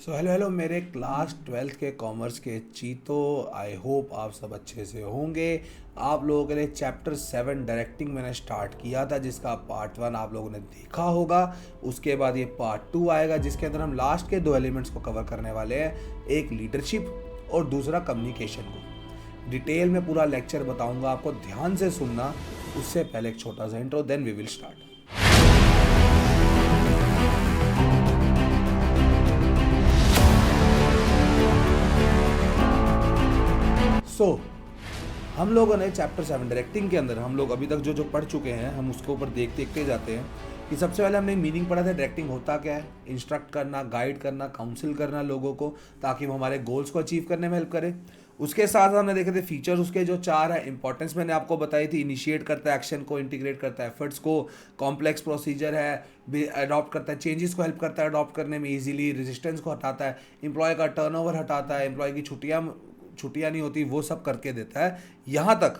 Hello hello मेरे class 12th के commerce के चीतो। आई होप आप सब अच्छे से होंगे। आप लोगों के लिए चैप्टर 7 डायरेक्टिंग मैंने स्टार्ट किया था, जिसका पार्ट 1 आप लोगों ने देखा होगा। उसके बाद ये पार्ट 2 आएगा, जिसके अंदर हम लास्ट के 2 एलिमेंट्स को कवर करने वाले हैं, एक लीडरशिप और दूसरा कम्युनिकेशन को। डिटेल में पूरा लेक्चर बताऊंगा, आपको ध्यान से सुनना। उससे पहले एक छोटा सा intro, then we will start. हम लोगों ने चैप्टर 7 डायरेक्टिंग के अंदर हम लोग अभी तक जो जो पढ़ चुके हैं, हम उसके ऊपर देखते जाते हैं कि सबसे पहले हमने मीनिंग पढ़ा था डायरेक्टिंग होता क्या है। इंस्ट्रक्ट करना, गाइड करना, काउंसिल करना लोगों को, ताकि वो हमारे गोल्स को अचीव करने में हेल्प करे। उसके साथ हमने देखे थे फीचर्स उसके जो 4 है। इंपॉर्टेंस मैंने आपको बताई थी, इनिशिएट करता है एक्शन को, इंटीग्रेट करता है एफर्ट्स को, कॉम्प्लेक्स प्रोसीजर है, अडॉप्ट करता है चेंजेस को, हेल्प करता है अडॉप्ट करने में इजीली, रेजिस्टेंस को हटाता है, एम्प्लॉय का टर्नओवर हटाता है, एम्प्लॉय की छुट्टियां नहीं होती वो सब करके देता है। यहाँ तक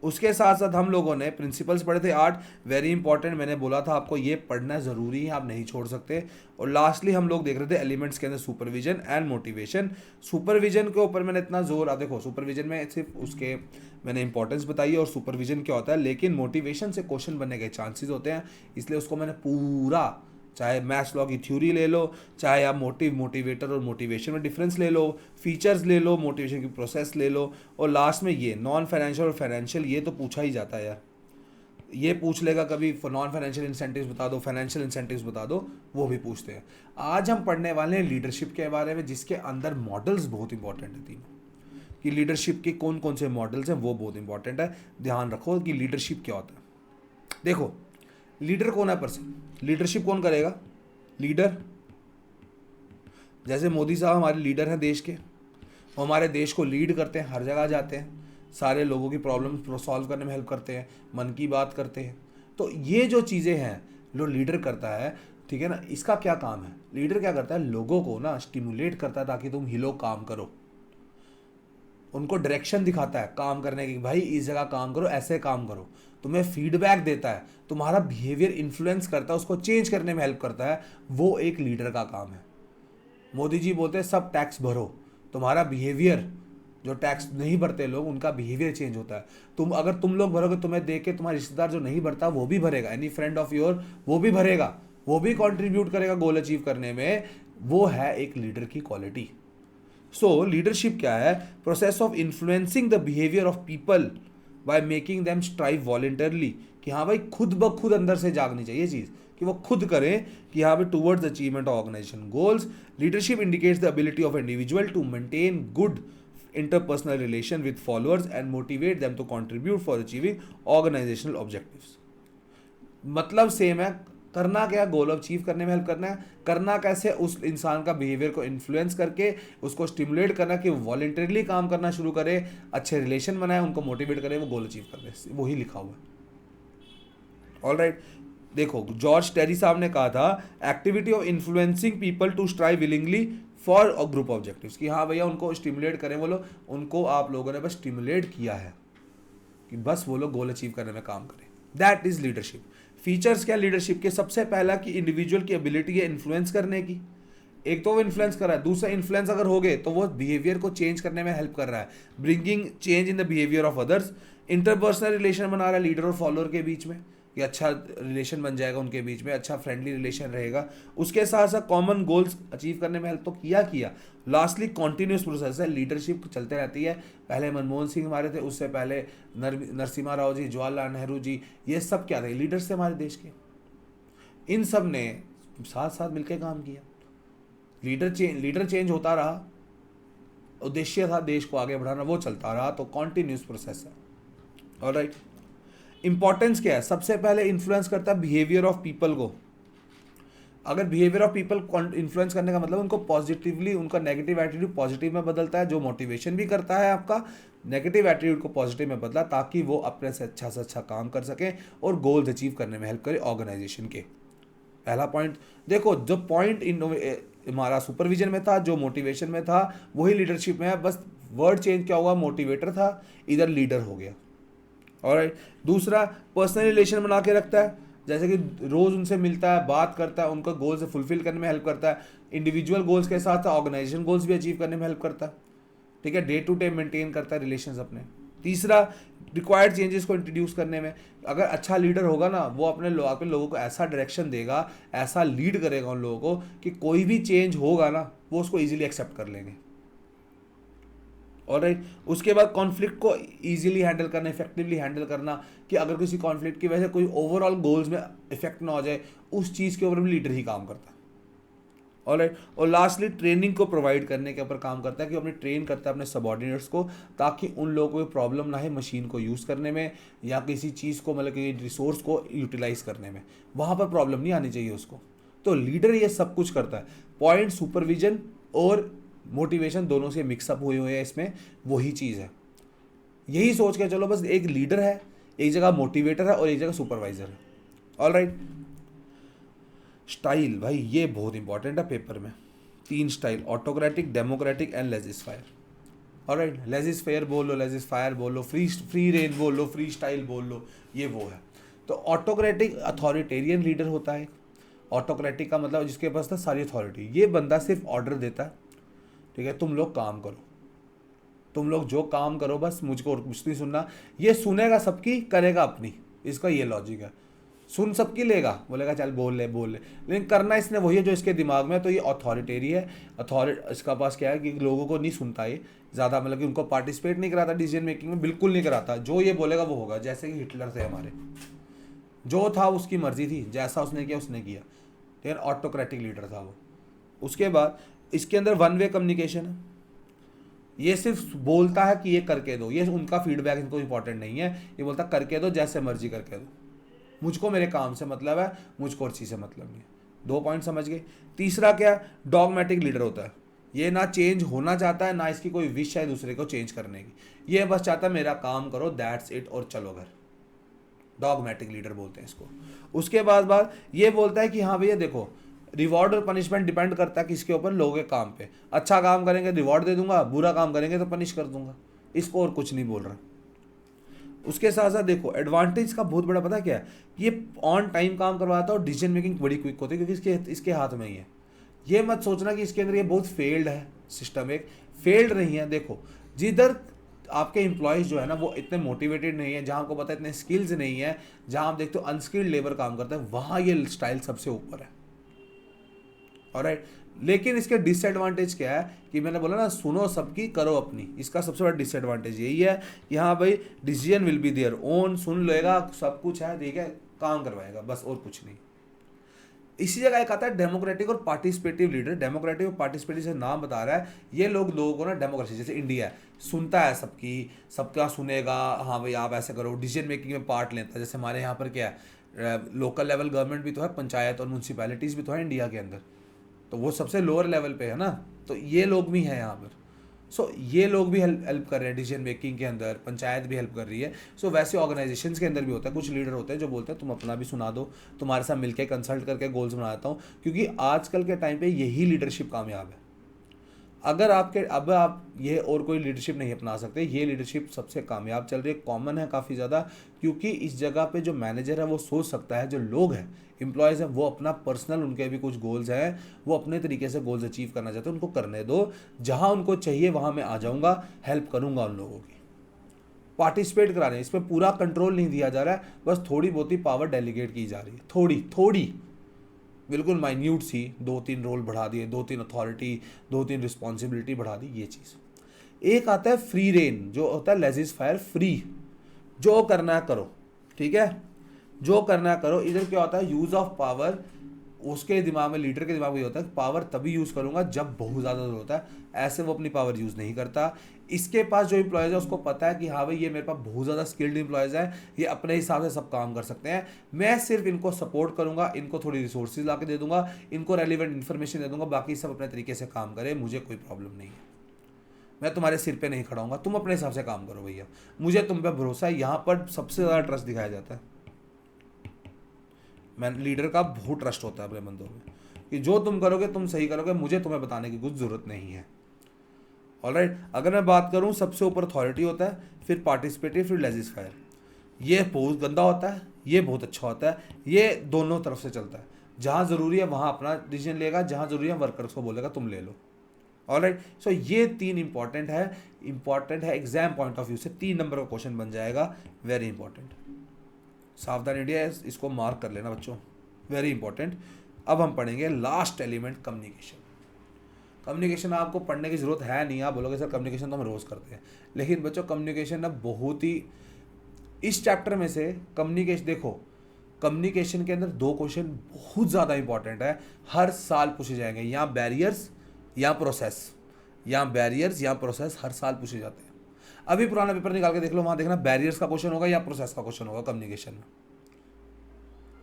उसके साथ साथ हम लोगों ने प्रिंसिपल्स पढ़े थे 8, वेरी इंपॉर्टेंट। मैंने बोला था आपको ये पढ़ना ज़रूरी है, आप नहीं छोड़ सकते। और लास्टली हम लोग देख रहे थे एलिमेंट्स के अंदर सुपरविजन एंड मोटिवेशन। सुपरविजन के ऊपर मैंने इतना जोर, आप देखो सुपरविजन में सिर्फ उसके मैंने इंपॉर्टेंस बताई है और सुपरविजन क्या होता है, लेकिन मोटिवेशन से क्वेश्चन बनने के चांसेस होते हैं, इसलिए उसको मैंने पूरा, चाहे मैथ्स लॉ की थ्योरी ले लो, चाहे आप मोटिवेटर और मोटिवेशन में डिफरेंस ले लो, फीचर्स ले लो, मोटिवेशन की प्रोसेस ले लो, और लास्ट में ये नॉन फाइनेंशियल और फाइनेंशियल, ये तो पूछा ही जाता है यार। ये पूछ लेगा कभी, नॉन फाइनेंशियल इंसेंटिव्स बता दो, फाइनेंशियल इंसेंटिव्स बता दो, वो भी पूछते हैं। आज हम पढ़ने वाले हैं लीडरशिप के बारे में, जिसके अंदर मॉडल्स बहुत इंपॉर्टेंट है तीनों, कि लीडरशिप के कौन कौन से मॉडल्स हैं वो बहुत इंपॉर्टेंट है। ध्यान रखो कि लीडरशिप क्या होता है। देखो लीडर कौन है पर्सन, लीडरशिप कौन करेगा, लीडर। जैसे मोदी साहब हमारे लीडर हैं देश के, वो हमारे देश को लीड करते हैं, हर जगह जाते हैं, सारे लोगों की प्रॉब्लम सॉल्व करने में हेल्प करते हैं, मन की बात करते हैं। तो ये जो चीज़ें हैं जो लीडर करता है, ठीक है ना, इसका क्या काम है। लीडर क्या करता है, लोगों को ना स्टिमुलेट करता है ताकि तुम हिलो, काम करो, उनको डायरेक्शन दिखाता है काम करने की, भाई इस जगह काम करो, ऐसे काम करो, तुम्हें फीडबैक देता है, तुम्हारा बिहेवियर इन्फ्लुएंस करता है, उसको चेंज करने में हेल्प करता है। वो एक लीडर का काम है। मोदी जी बोलते हैं सब टैक्स भरो, तुम्हारा बिहेवियर, जो टैक्स नहीं भरते लोग उनका बिहेवियर चेंज होता है। अगर तुम लोग भरोगे, तुम्हें देख के तुम्हारा रिश्तेदार जो नहीं भरता वो भी भरेगा, एनी फ्रेंड ऑफ योर वो भी भरेगा, वो भी कॉन्ट्रीब्यूट करेगा गोल अचीव करने में। वो है एक लीडर की क्वालिटी। सो लीडरशिप क्या है, process of influencing the behaviour of people by making them strive voluntarily, कि हाँ भाई खुद ब खुद अंदर से जागनी चाहिए चीज़, कि वो खुद करें कि हाँ भाई towards achievement of organisation goals. Leadership indicates the ability of individual to maintain good interpersonal relation with followers and motivate them to contribute for achieving organizational objectives। मतलब सेम है, करना क्या, गोल अचीव करने में हेल्प करना है। करना कैसे, उस इंसान का बिहेवियर को इन्फ्लुएंस करके उसको स्टिमुलेट करना कि वो वॉलेंटरली काम करना शुरू करे, अच्छे रिलेशन बनाए, उनको मोटिवेट करे, वो गोल अचीव कर ले, वही लिखा हुआ है। ऑलराइट, देखो जॉर्ज टेरी साहब ने कहा था, activity of influencing people to strive willingly for a group objectives, कि हाँ भैया उनको स्टिमुलेट करें, वो लोग, उनको आप लोगों ने बस स्टिमुलेट किया है कि बस वो लोग गोल अचीव करने में काम करें। That is leadership. फीचर्स क्या लीडरशिप के, सबसे पहला कि इंडिविजुअल की एबिलिटी है इन्फ्लुएंस करने की। एक तो वो इन्फ्लुएंस कर रहा है, दूसरा इन्फ्लुएंस अगर हो गए तो वो बिहेवियर को चेंज करने में हेल्प कर रहा है, bringing change in the behaviour of others. Interpersonal relation बना रहा है लीडर और फॉलोअर के बीच में, कि अच्छा रिलेशन बन जाएगा उनके बीच में, अच्छा फ्रेंडली रिलेशन रहेगा। उसके साथ साथ कॉमन गोल्स अचीव करने में हेल्प तो किया। लास्टली कॉन्टिन्यूस प्रोसेस है, लीडरशिप चलते रहती है। पहले मनमोहन सिंह हमारे थे, उससे पहले नरसिम्हा राव जी, जवाहरलाल नेहरू जी, ये सब क्या थे, लीडर्स थे हमारे देश के। इन सब ने साथ साथ मिलकर काम किया। लीडर चेंज होता रहा, उद्देश्य था देश को आगे बढ़ाना, वो चलता रहा, तो कॉन्टिन्यूस प्रोसेस है। ऑलराइट, इंपॉर्टेंस क्या है, सबसे पहले इन्फ्लुएंस करता है बिहेवियर ऑफ पीपल को। अगर बिहेवियर ऑफ पीपल इन्फ्लुएंस करने का मतलब उनको पॉजिटिवली, उनका नेगेटिव एटीट्यूड पॉजिटिव में बदलता है, जो मोटिवेशन भी करता है आपका नेगेटिव एटीट्यूड को पॉजिटिव में बदला, ताकि वो अपने से अच्छा काम कर सके और गोल्स अचीव करने में हेल्प करे ऑर्गेनाइजेशन के। पहला पॉइंट देखो, जो पॉइंट हमारा सुपरविजन में था, जो मोटिवेशन में था, वही लीडरशिप में है, बस वर्ड चेंज क्या हुआ, मोटिवेटर था इधर लीडर हो गया। और दूसरा पर्सनल रिलेशन बना के रखता है, जैसे कि रोज़ उनसे मिलता है, बात करता है, उनका गोल से फुलफिल करने में हेल्प करता है। इंडिविजुअल गोल्स के साथ ऑर्गेनाइजेशन गोल्स भी अचीव करने में हेल्प करता है, ठीक है, डे टू डे मेंटेन करता है रिलेशंस अपने। तीसरा, रिक्वायर्ड चेंजेस को इंट्रोड्यूस करने में, अगर अच्छा लीडर होगा ना, वो अपने लोगों को ऐसा डायरेक्शन देगा, ऐसा लीड करेगा उन लोगों को कि कोई भी चेंज होगा ना वो उसको ईजिली एक्सेप्ट कर लेंगे। ऑलराइट, उसके बाद कॉन्फ्लिक्ट को ईजिली हैंडल करना, इफेक्टिवली हैंडल करना, कि अगर किसी कॉन्फ्लिक्ट की वजह से कोई ओवरऑल गोल्स में इफेक्ट ना हो जाए, उस चीज़ के ऊपर भी लीडर ही काम करता है। ऑलराइट, और लास्टली ट्रेनिंग को प्रोवाइड करने के ऊपर काम करता है, कि अपने ट्रेन करता है अपने सबॉर्डिनेट्स को, ताकि उन लोगों को प्रॉब्लम ना है मशीन को यूज़ करने में या किसी चीज़ को, मतलब कि रिसोर्स को यूटिलाइज करने में, वहाँ पर प्रॉब्लम नहीं आनी चाहिए उसको। तो लीडर ये सब कुछ करता है। पॉइंट सुपरविजन और मोटिवेशन दोनों से मिक्सअप हुए हैं इसमें, वही चीज़ है। यही सोच के चलो, बस एक लीडर है, एक जगह मोटिवेटर है और एक जगह सुपरवाइजर है। ऑलराइट, स्टाइल भाई ये बहुत इंपॉर्टेंट है पेपर में। 3 style, autocratic, democratic and laissez faire. Alright, laissez faire बोल लो, लेजिस्फायर बोल लो, फ्री रेन बोल लो, फ्री स्टाइल बोल लो, ये वो है। तो ऑटोक्रेटिक अथॉरिटेरियन लीडर होता है। ऑटोक्रेटिक का मतलब जिसके पास था सारी अथॉरिटी, ये बंदा सिर्फ ऑर्डर देता है, ठीक है, तुम लोग काम करो, तुम लोग जो काम करो, बस मुझको और कुछ नहीं सुनना। ये सुनेगा सबकी, करेगा अपनी, इसका ये लॉजिक है। सुन सबकी लेगा, बोलेगा चल बोल ले, लेकिन करना इसने वही है जो इसके दिमाग में है। तो ये अथॉरिटेरी है। इसका पास क्या है कि लोगों को नहीं सुनता ये ज़्यादा, मतलब कि उनको पार्टिसिपेट नहीं कराता डिसीजन मेकिंग में, बिल्कुल नहीं कराता। जो ये बोलेगा वो होगा। जैसे कि हिटलर थे हमारे, जो था उसकी मर्जी थी, जैसा उसने किया उसने किया, ठीक है, ऑटोक्रेटिक लीडर था वो। उसके बाद इसके अंदर वन वे कम्युनिकेशन है। ये सिर्फ बोलता है कि ये करके दो, ये उनका फीडबैक इनको इंपॉर्टेंट नहीं है। ये बोलता करके दो, जैसे मर्जी करके दो, मुझको मेरे काम से मतलब है, मुझको और चीज़ से मतलब नहीं है। 2 पॉइंट समझ गए। तीसरा क्या, डॉगमेटिक लीडर होता है। ये ना चेंज होना चाहता है, ना इसकी कोई विश है दूसरे को चेंज करने की। ये बस चाहता है मेरा काम करो, दैट्स इट, और चलो घर। डॉगमेटिक लीडर बोलते हैं इसको। उसके बाद ये बोलता है कि हाँ भैया देखो, रिवॉर्ड और पनिशमेंट डिपेंड करता है किसके ऊपर, लोगों के काम पे। अच्छा काम करेंगे रिवॉर्ड दे दूंगा, बुरा काम करेंगे तो पनिश कर दूंगा। इसको और कुछ नहीं बोल रहा। उसके साथ साथ देखो, एडवांटेज का बहुत बड़ा पता क्या है, ये ऑन टाइम काम करवाता है और डिसीजन मेकिंग बड़ी क्विक होती है, क्योंकि इसके हाथ में ही है। ये मत सोचना कि इसके अंदर ये बहुत फेल्ड है सिस्टम, एक फेल्ड नहीं है। देखो, जिधर आपके एम्प्लॉयज़ जो है ना वो इतने मोटिवेटेड नहीं है, जहाँ आपको पता है इतने स्किल्स नहीं है, जहाँ आप देखते हो अनस्किल्ड लेबर काम करता है, वहाँ ये स्टाइल सबसे ऊपर है। ऑलराइट, लेकिन इसके डिसएडवांटेज क्या है कि मैंने बोला ना, सुनो सबकी करो अपनी। इसका सबसे बड़ा डिसएडवांटेज यही है कि हाँ भाई, decision will be their own, सुन लेगा, सब कुछ है, ठीक है, काम करवाएगा, बस और कुछ नहीं। इसी जगह एक आता है डेमोक्रेटिक और पार्टिसिपेटिव लीडर। डेमोक्रेटिक और पार्टिसिपेटिव से नाम बता रहा है, ये लोगों को ना डेमोक्रेसी, जैसे इंडिया है, सुनता है सबकी, सबका सुनेगा, हाँ भाई आप ऐसे करो, डिसीजन मेकिंग में पार्ट लेता है। जैसे हमारे यहाँ पर क्या है, लोकल लेवल गवर्नमेंट भी तो है, पंचायत और म्यूनसिपैलिटीज़ भी तो है इंडिया के अंदर, तो वो सबसे लोअर लेवल पे है ना, तो ये लोग भी हैं यहाँ पर। सो ये लोग भी हेल्प कर रहे हैं डिसीजन मेकिंग के अंदर, पंचायत भी हेल्प कर रही है। सो वैसे ऑर्गेनाइजेशंस के अंदर भी होता है, कुछ लीडर होते हैं जो बोलते हैं तुम अपना भी सुना दो, तुम्हारे साथ मिलकर कंसल्ट करके गोल्स बना देता हूँ, क्योंकि आजकल के टाइम पे यही लीडरशिप कामयाब है। अगर अब आप ये और कोई लीडरशिप नहीं अपना सकते, ये लीडरशिप सबसे कामयाब चल रही है, कॉमन है काफ़ी ज़्यादा, क्योंकि इस जगह पे जो मैनेजर है वो सोच सकता है, जो लोग हैं एम्प्लॉयज़ हैं वो अपना पर्सनल, उनके भी कुछ गोल्स हैं, वो अपने तरीके से गोल्स अचीव करना चाहते हैं, उनको करने दो, जहाँ उनको चाहिए वहाँ मैं आ जाऊँगा, हेल्प करूँगा उन लोगों की। पार्टिसिपेट करा रहे हैं, इसमें पूरा कंट्रोल नहीं दिया जा रहा है, बस थोड़ी बहुत ही पावर डेलीगेट की जा रही है, थोड़ी बिल्कुल माइन्यूट सी, 2-3 रोल बढ़ा दिए, 2-3 अथॉरिटी, 2-3 रिस्पॉन्सिबिलिटी बढ़ा दी, ये चीज़। एक आता है फ्री रेन, जो होता है लेजिस फायर फ्री, जो करना है करो, ठीक है, जो करना है करो। इधर क्या होता है, यूज़ ऑफ पावर, उसके दिमाग में, लीडर के दिमाग में होता है पावर तभी यूज़ करूँगा जब बहुत ज़्यादा ज़रूरत होता है, ऐसे वो अपनी पावर यूज़ नहीं करता। इसके पास जो एम्प्लॉयज़ है उसको पता है कि हाँ भाई ये मेरे पास बहुत ज़्यादा स्किल्ड एम्प्लॉयज़ है, ये अपने हिसाब से सब काम कर सकते हैं, मैं सिर्फ इनको सपोर्ट करूँगा, इनको थोड़ी रिसोर्सेज ला के दे दूँगा, इनको रेलिवेंट इन्फॉर्मेशन दे दूँगा, बाकी सब अपने तरीके से काम करें, मुझे कोई प्रॉब्लम नहीं है, मैं तुम्हारे सिर पे नहीं खड़ा हूँगा, तुम अपने हिसाब से काम करो भैया, मुझे तुम पे भरोसा है। यहाँ पर सबसे ज़्यादा ट्रस्ट दिखाया जाता है, मैं लीडर का बहुत ट्रस्ट होता है अपने बंदों में, कि जो तुम करोगे तुम सही करोगे, मुझे तुम्हें बताने की कुछ ज़रूरत नहीं है। ऑलराइट, अगर मैं बात करूं, सबसे ऊपर अथॉरिटी होता है, फिर पार्टिसिपेटिव, फिर लेजिस्फायर। ये बहुत गंदा होता है, ये बहुत अच्छा होता है, ये दोनों तरफ से चलता है। जहाँ ज़रूरी है वहाँ अपना डिसीजन लेगा, जहाँ ज़रूरी है वर्कर्स को बोलेगा तुम ले लो। ऑलराइट, सो ये 3 इंपॉर्टेंट है एग्जाम पॉइंट ऑफ व्यू से। 3 नंबर का क्वेश्चन बन जाएगा, वेरी इंपॉर्टेंट। सावधान इंडिया, इसको मार्क कर लेना बच्चों, वेरी इंपॉर्टेंट। अब हम पढ़ेंगे लास्ट एलिमेंट, कम्युनिकेशन। कम्युनिकेशन आपको पढ़ने की जरूरत है नहीं, आप बोलोगे सर कम्युनिकेशन तो हम रोज़ करते हैं, लेकिन बच्चों कम्युनिकेशन ना बहुत ही, इस चैप्टर में से कम्युनिकेशन, देखो कम्युनिकेशन के अंदर 2 क्वेश्चन बहुत ज़्यादा इंपॉर्टेंट है, हर साल पूछे जाएंगे, या बैरियर्स या प्रोसेस, या बैरियर्स या प्रोसेस हर साल पूछे जाते हैं। अभी पुराना पेपर निकाल के देख लो, वहाँ देखना बैरियर्स का क्वेश्चन होगा या प्रोसेस का क्वेश्चन होगा कम्युनिकेशन में।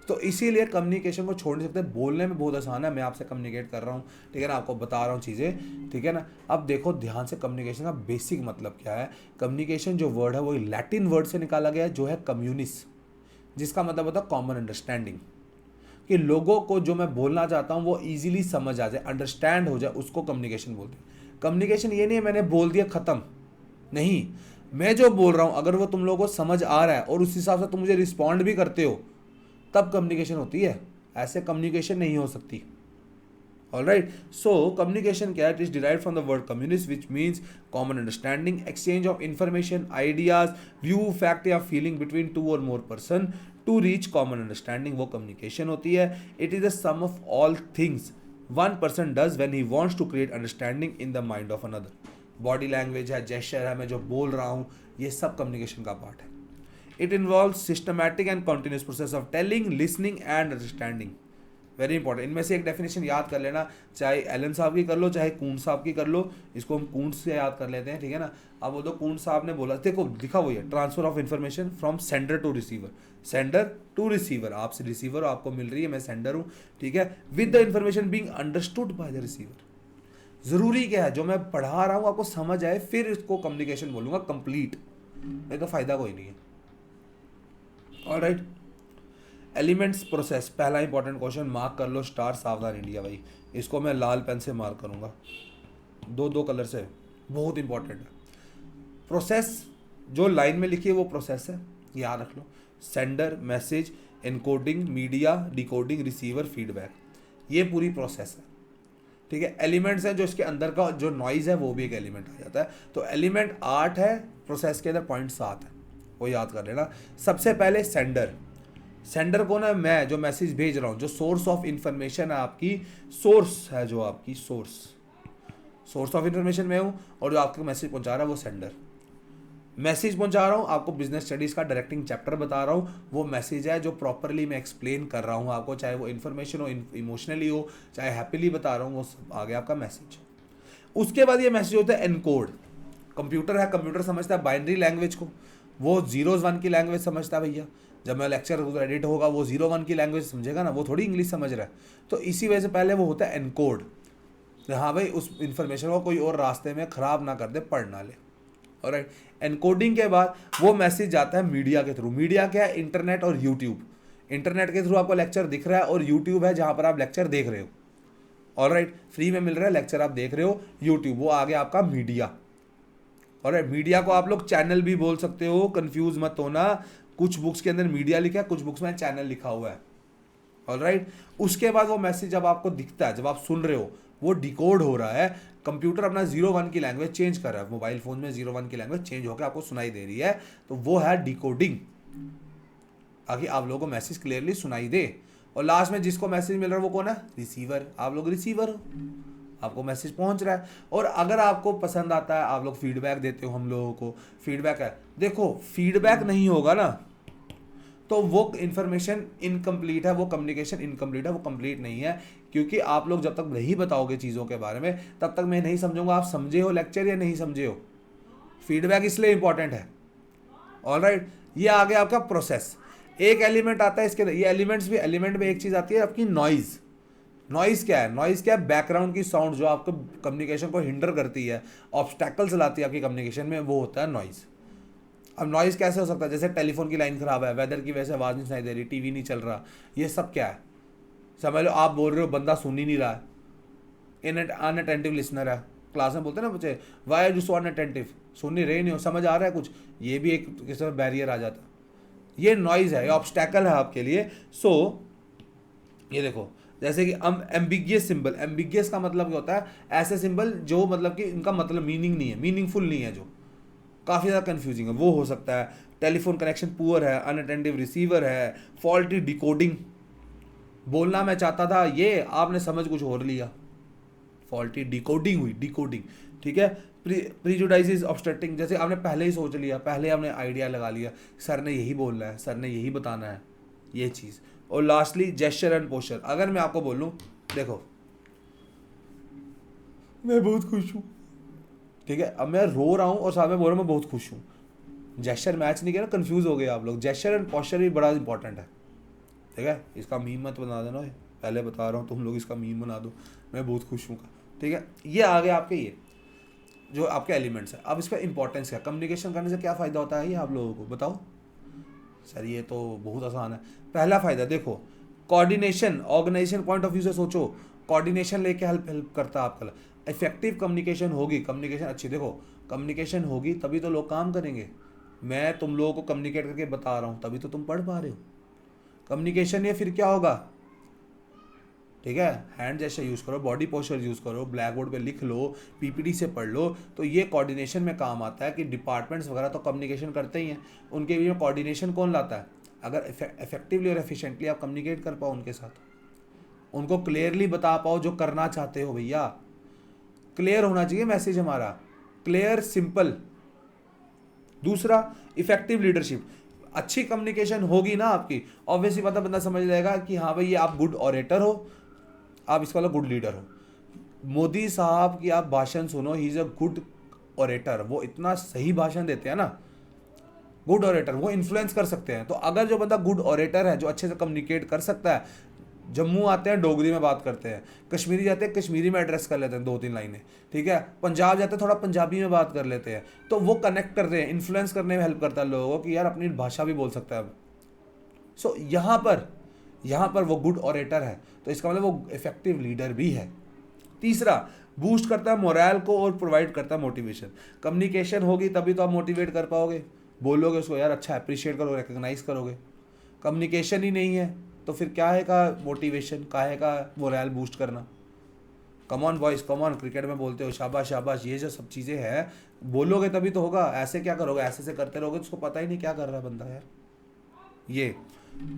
तो इसीलिए कम्युनिकेशन को छोड़ नहीं सकते। बोलने में बहुत आसान है, मैं आपसे कम्युनिकेट कर रहा हूँ, ठीक है ना, आपको बता रहा हूँ चीज़ें, ठीक है ना। अब देखो ध्यान से, कम्युनिकेशन का बेसिक मतलब क्या है। कम्युनिकेशन जो वर्ड है वो लैटिन वर्ड से निकाला गया है, जो है कम्युनिस, जिसका मतलब होता है कॉमन अंडरस्टैंडिंग, कि लोगों को जो मैं बोलना चाहता हूँ वो ईजिली समझ आ जाए, अंडरस्टैंड हो जाए, उसको कम्युनिकेशन बोलते हैं। कम्युनिकेशन ये नहीं है मैंने बोल दिया ख़त्म, नहीं, मैं जो बोल रहा हूँ अगर वो तुम लोगों को समझ आ रहा है और उस हिसाब से तुम मुझे रिस्पॉन्ड भी करते हो, तब कम्युनिकेशन होती है, ऐसे कम्युनिकेशन नहीं हो सकती। ऑलराइट, सो कम्युनिकेशन क्या है, it is derived from the word communist which means common understanding, exchange of information, ideas, view, fact या फीलिंग बिटवीन 2 और more person to reach common understanding, वो कम्युनिकेशन होती है। It is the sum of all things one person does when he wants to create understanding in the mind of another. Body language है, gesture है, मैं जो बोल रहा हूँ, ये सब कम्युनिकेशन का पार्ट है। It involves systematic and continuous process of telling, listening and understanding. Very important. इनमें से एक डेफिनेशन याद कर लेना, चाहे एलन साहब की कर लो चाहे कूंट साहब की कर लो, इसको हम कूंट से याद कर लेते हैं, ठीक है ना। अब वो तो कूंट साहब ने बोला, देखो लिखा हुआ है, transfer of information from sender to receiver, sender to receiver, आपसे रिसीवर हो, आपको मिल रही है, मैं सेंडर हूँ, ठीक है, with the information being understood by the receiver. जरूरी क्या है, जो मैं पढ़ा रहा हूँ आपको समझ आए, फिर इसको कम्युनिकेशन बोलूंगा कंप्लीट, नहीं तो फायदा कोई नहीं है। ऑलराइट, एलिमेंट्स प्रोसेस, पहला इंपॉर्टेंट क्वेश्चन, मार्क कर लो स्टार, सावधान इंडिया भाई, इसको मैं लाल पेन से मार्क करूंगा, 2 कलर से, बहुत इंपॉर्टेंट है। प्रोसेस जो लाइन में लिखी है वो प्रोसेस है, याद रख लो। Sender, message, encoding, media, decoding, receiver, feedback, ये पूरी प्रोसेस है, ठीक है। एलिमेंट्स है जो इसके अंदर का जो नॉइज है वो भी एक एलिमेंट आ जाता है। तो एलिमेंट 8 है, प्रोसेस के अंदर पॉइंट 7 है, वो याद कर लेना। सबसे पहले सेंडर, सेंडर को ना, मैं जो मैसेज भेज रहा हूँ, जो सोर्स ऑफ इंफॉर्मेशन है आपकी, सोर्स है जो आपकी सोर्स ऑफ इंफॉर्मेशन में हूँ, और जो आपको मैसेज पहुँचा रहा है वो सेंडर। मैसेज पहुँचा रहा हूँ आपको, बिजनेस स्टडीज़ का डायरेक्टिंग चैप्टर बता रहा हूँ, वो मैसेज है जो प्रॉपरली मैं एक्सप्लेन कर रहा हूँ आपको, चाहे वो इन्फॉर्मेशन हो, इमोशनली हो, चाहे हैप्पीली बता रहा हूँ, वो सब आ गया आपका मैसेज। उसके बाद ये मैसेज होता है एनकोड। कंप्यूटर है, कंप्यूटर समझता है बाइनरी लैंग्वेज को, वो 0s 1 की लैंग्वेज समझता है भैया। जब मैं लेक्चर एडिट होगा वो 0 1 की लैंग्वेज समझेगा ना, वो थोड़ी इंग्लिश समझ रहा है। तो इसी वजह से पहले वो होता है एनकोड, हाँ भाई उस इंफॉर्मेशन को कोई और रास्ते में ख़राब ना कर दे, पढ़ ना ले। ऑलराइट, एनकोडिंग के बाद वो मैसेज जाता है मीडिया के थ्रू। मीडिया क्या है, इंटरनेट और यूट्यूब। इंटरनेट के थ्रू आपको लेक्चर दिख रहा है, और यूट्यूब है जहाँ पर आप लेक्चर देख रहे हो। ऑलराइट, फ्री में मिल रहा है लेक्चर, आप देख रहे हो यूट्यूब, वो आ गया आपका मीडिया। और मीडिया को आप लोग चैनल भी बोल सकते हो, कंफ्यूज मत होना, कुछ बुक्स के अंदर मीडिया लिखा है, कुछ बुक्स में चैनल लिखा हुआ है। ऑलराइट, उसके बाद वो मैसेज जब आपको दिखता है, जब आप सुन रहे हो, वो डिकोड हो रहा है। कंप्यूटर अपना 0 1 की लैंग्वेज चेंज कर रहा है, मोबाइल फोन में 0 1 की लैंग्वेज चेंज होकर आपको सुनाई दे रही है, तो वो है डिकोडिंग, ताकि आप लोगों को मैसेज क्लियरली सुनाई दे। और लास्ट में जिसको मैसेज मिल रहा है वो कौन है, रिसीवर। आप लोग रिसीवर हो, आपको मैसेज पहुंच रहा है। और अगर आपको पसंद आता है, आप लोग फीडबैक देते हो, हम लोगों को फीडबैक है। देखो फीडबैक नहीं होगा ना, तो वो इन्फॉर्मेशन इनकम्प्लीट है, वो कम्युनिकेशन इनकम्प्लीट है, वो कंप्लीट नहीं है। क्योंकि आप लोग जब तक नहीं बताओगे चीज़ों के बारे में, तब तक मैं नहीं समझूंगा आप समझे हो लेक्चर या नहीं समझे हो। फीडबैक इसलिए इंपॉर्टेंट है। ऑलराइट, ये आ गया आपका प्रोसेस। एक एलिमेंट आता है इसके, ये एलिमेंट्स भी, एलिमेंट में एक चीज़ आती है आपकी नॉइज़। नॉइज़ क्या है, नॉइज़ क्या है, बैकग्राउंड की साउंड जो आपको कम्युनिकेशन को हिंडर करती है, ऑब्स्टैकल्स लाती है आपकी कम्युनिकेशन में, वो होता है नॉइज़। अब नॉइज़ कैसे हो सकता है, जैसे टेलीफोन की लाइन खराब है, वेदर की वजह से आवाज़ नहीं सुनाई दे रही, टीवी नहीं चल रहा, ये सब क्या है। समझ लो आप बोल रहे हो, बंदा सुन ही नहीं रहा है, अनअटेंटिव लिसनर है। क्लास में बोलते हैं ना बच्चे, वाई आर यू सो अनअटेंटिव, सुन नहीं रहे, नहीं हो, समझ आ रहा है कुछ, ये भी एक किसी बैरियर आ जाता है। ये नॉइज़ है, ये ऑब्स्टैकल है आपके लिए। सो ये देखो, जैसे कि एम्बिगियस सिंबल, एम्बिगियस का मतलब क्या होता है, ऐसे सिंबल जो मतलब कि इनका मतलब मीनिंग नहीं है, मीनिंगफुल नहीं है, जो काफ़ी ज़्यादा कंफ्यूजिंग है, वो हो सकता है। टेलीफोन कनेक्शन पुअर है, अनअटेंटिव रिसीवर है, फॉल्टी डिकोडिंग, बोलना मैं चाहता था ये, आपने समझ कुछ और लिया, फॉल्टी डिकोडिंग हुई, डिकोडिंग, ठीक है। प्रीजुडाइज ऑब्स्ट्रक्टिंग, जैसे आपने पहले ही सोच लिया, पहले आपने आइडिया लगा लिया, सर ने यही बोलना है, सर ने यही बताना है, ये चीज़। और लास्टली जेस्चर एंड पोस्चर, अगर मैं आपको बोलूँ देखो मैं बहुत खुश हूँ, ठीक है, अब मैं रो रहा हूँ और साथ में बोल रहा हूँ मैं बहुत खुश हूँ, जेस्चर मैच नहीं किया ना, कंफ्यूज हो गए आप लोग। जेस्चर एंड पोस्चर भी बड़ा इंपॉर्टेंट है, ठीक है, इसका मीम मत बना देना, पहले बता रहा हूँ, तुम लोग इसका मीम बना दो, मैं बहुत खुश हूँ का, ठीक है। ये आ गए आपके, ये जो आपके एलिमेंट्स है। अब इसका इंपॉर्टेंस क्या, कम्युनिकेशन करने से क्या फ़ायदा होता है, ये आप लोगों को बताओ। सर ये तो बहुत आसान है। पहला फ़ायदा देखो, coordination, organisation point of view से सोचो, कोऑर्डिनेशन लेके हेल्प हेल्प करता है आपका। इफेक्टिव कम्युनिकेशन होगी, कम्युनिकेशन अच्छी, देखो कम्युनिकेशन होगी तभी तो लोग काम करेंगे। मैं तुम लोगों को कम्युनिकेट करके बता रहा हूँ तभी तो तुम पढ़ पा रहे हो। कम्युनिकेशन ये फिर क्या होगा, ठीक है, हैंड जेस्चर यूज़ करो, बॉडी पोस्चर यूज़ करो, ब्लैक बोर्ड पे लिख लो, पीपीटी से पढ़ लो, तो ये कोऑर्डिनेशन में काम आता है कि डिपार्टमेंट्स वगैरह तो कम्युनिकेशन करते ही हैं, उनके बीच में कोऑर्डिनेशन कौन लाता है, अगर इफेक्टिवली और एफिशिएंटली आप कम्युनिकेट कर पाओ उनके साथ, उनको क्लियरली बता पाओ जो करना चाहते हो। भैया क्लियर होना चाहिए मैसेज हमारा, क्लियर सिंपल। दूसरा, इफेक्टिव लीडरशिप, अच्छी कम्युनिकेशन होगी ना आपकी, ऑब्वियसली पता बंदा समझ जाएगा कि हाँ भाई ये आप गुड ऑरेटर हो, आप इसका मतलब गुड लीडर हो। मोदी साहब की आप भाषण सुनो, he is a good orator, वो इतना सही भाषण देते हैं ना, गुड ऑरेटर, वो इन्फ्लुएंस कर सकते हैं। तो अगर जो बंदा गुड ऑरेटर है, जो अच्छे से कम्युनिकेट कर सकता है, जम्मू आते हैं डोगरी में बात करते हैं, कश्मीरी जाते हैं कश्मीरी में एड्रेस कर लेते हैं 2-3 लाइनें, ठीक है, पंजाब जाते हैं थोड़ा पंजाबी में बात कर लेते हैं, तो वो कनेक्ट करते हैं, इन्फ्लुएंस करने में हेल्प करता है लोगों को कि यार अपनी भाषा भी बोल सकता है अब। सो यहाँ पर वो गुड ऑरेटर है, तो इसका मतलब वो इफेक्टिव लीडर भी है। तीसरा, बूस्ट करता है मोरल को और प्रोवाइड करता है मोटिवेशन। कम्युनिकेशन होगी तभी तो आप मोटिवेट कर पाओगे, बोलोगे उसको यार अच्छा अप्रिशिएट करोगे, रिकग्नाइज करोगे। कम्युनिकेशन ही नहीं है तो फिर क्या है का मोटिवेशन, का है का मोरल बूस्ट करना। Come on boys, come on, cricket में बोलते हो शाबाश शाबाश, ये जो सब चीज़ें हैं बोलोगे तभी तो होगा, ऐसे क्या करोगे, ऐसे से करते रहोगे तो उसको पता ही नहीं क्या कर रहा है बंदा यार। ये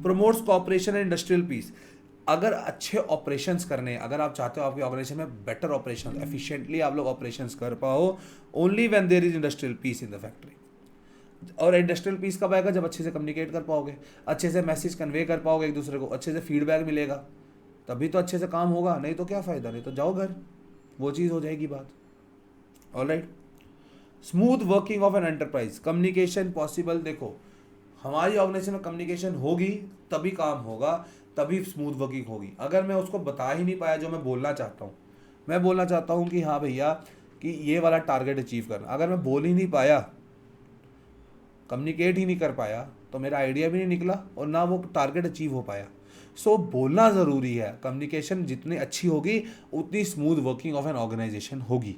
promotes cooperation and industrial peace, अगर अच्छे ऑपरेशंस करने, अगर आप चाहते हो आपकी ऑर्गेनाइजेशन में बेटर ऑपरेशन, एफिशिएंटली आप लोग ऑपरेशंस कर पाओ, only when there is industrial peace in the factory. और इंडस्ट्रियल पीस कब आएगा, जब अच्छे से कम्युनिकेट कर पाओगे, अच्छे से मैसेज कन्वे कर पाओगे एक दूसरे को, अच्छे से फीडबैक मिलेगा, तभी तो अच्छे से काम होगा, नहीं तो क्या फ़ायदा, नहीं तो जाओ घर, वो चीज़ हो जाएगी बात। Alright, smooth working of an enterprise, communication possible, देखो हमारी ऑर्गेनाइजेशन में कम्युनिकेशन होगी तभी काम होगा, तभी स्मूथ वर्किंग होगी। अगर मैं उसको बता ही नहीं पाया जो मैं बोलना चाहता हूँ, मैं बोलना चाहता हूँ कि हाँ भैया कि ये वाला टारगेट अचीव करना, अगर मैं बोल ही नहीं पाया, कम्युनिकेट ही नहीं कर पाया, तो मेरा आइडिया भी नहीं निकला और ना वो टारगेट अचीव हो पाया। सो बोलना ज़रूरी है, कम्युनिकेशन जितनी अच्छी होगी उतनी smooth working of an organisation होगी।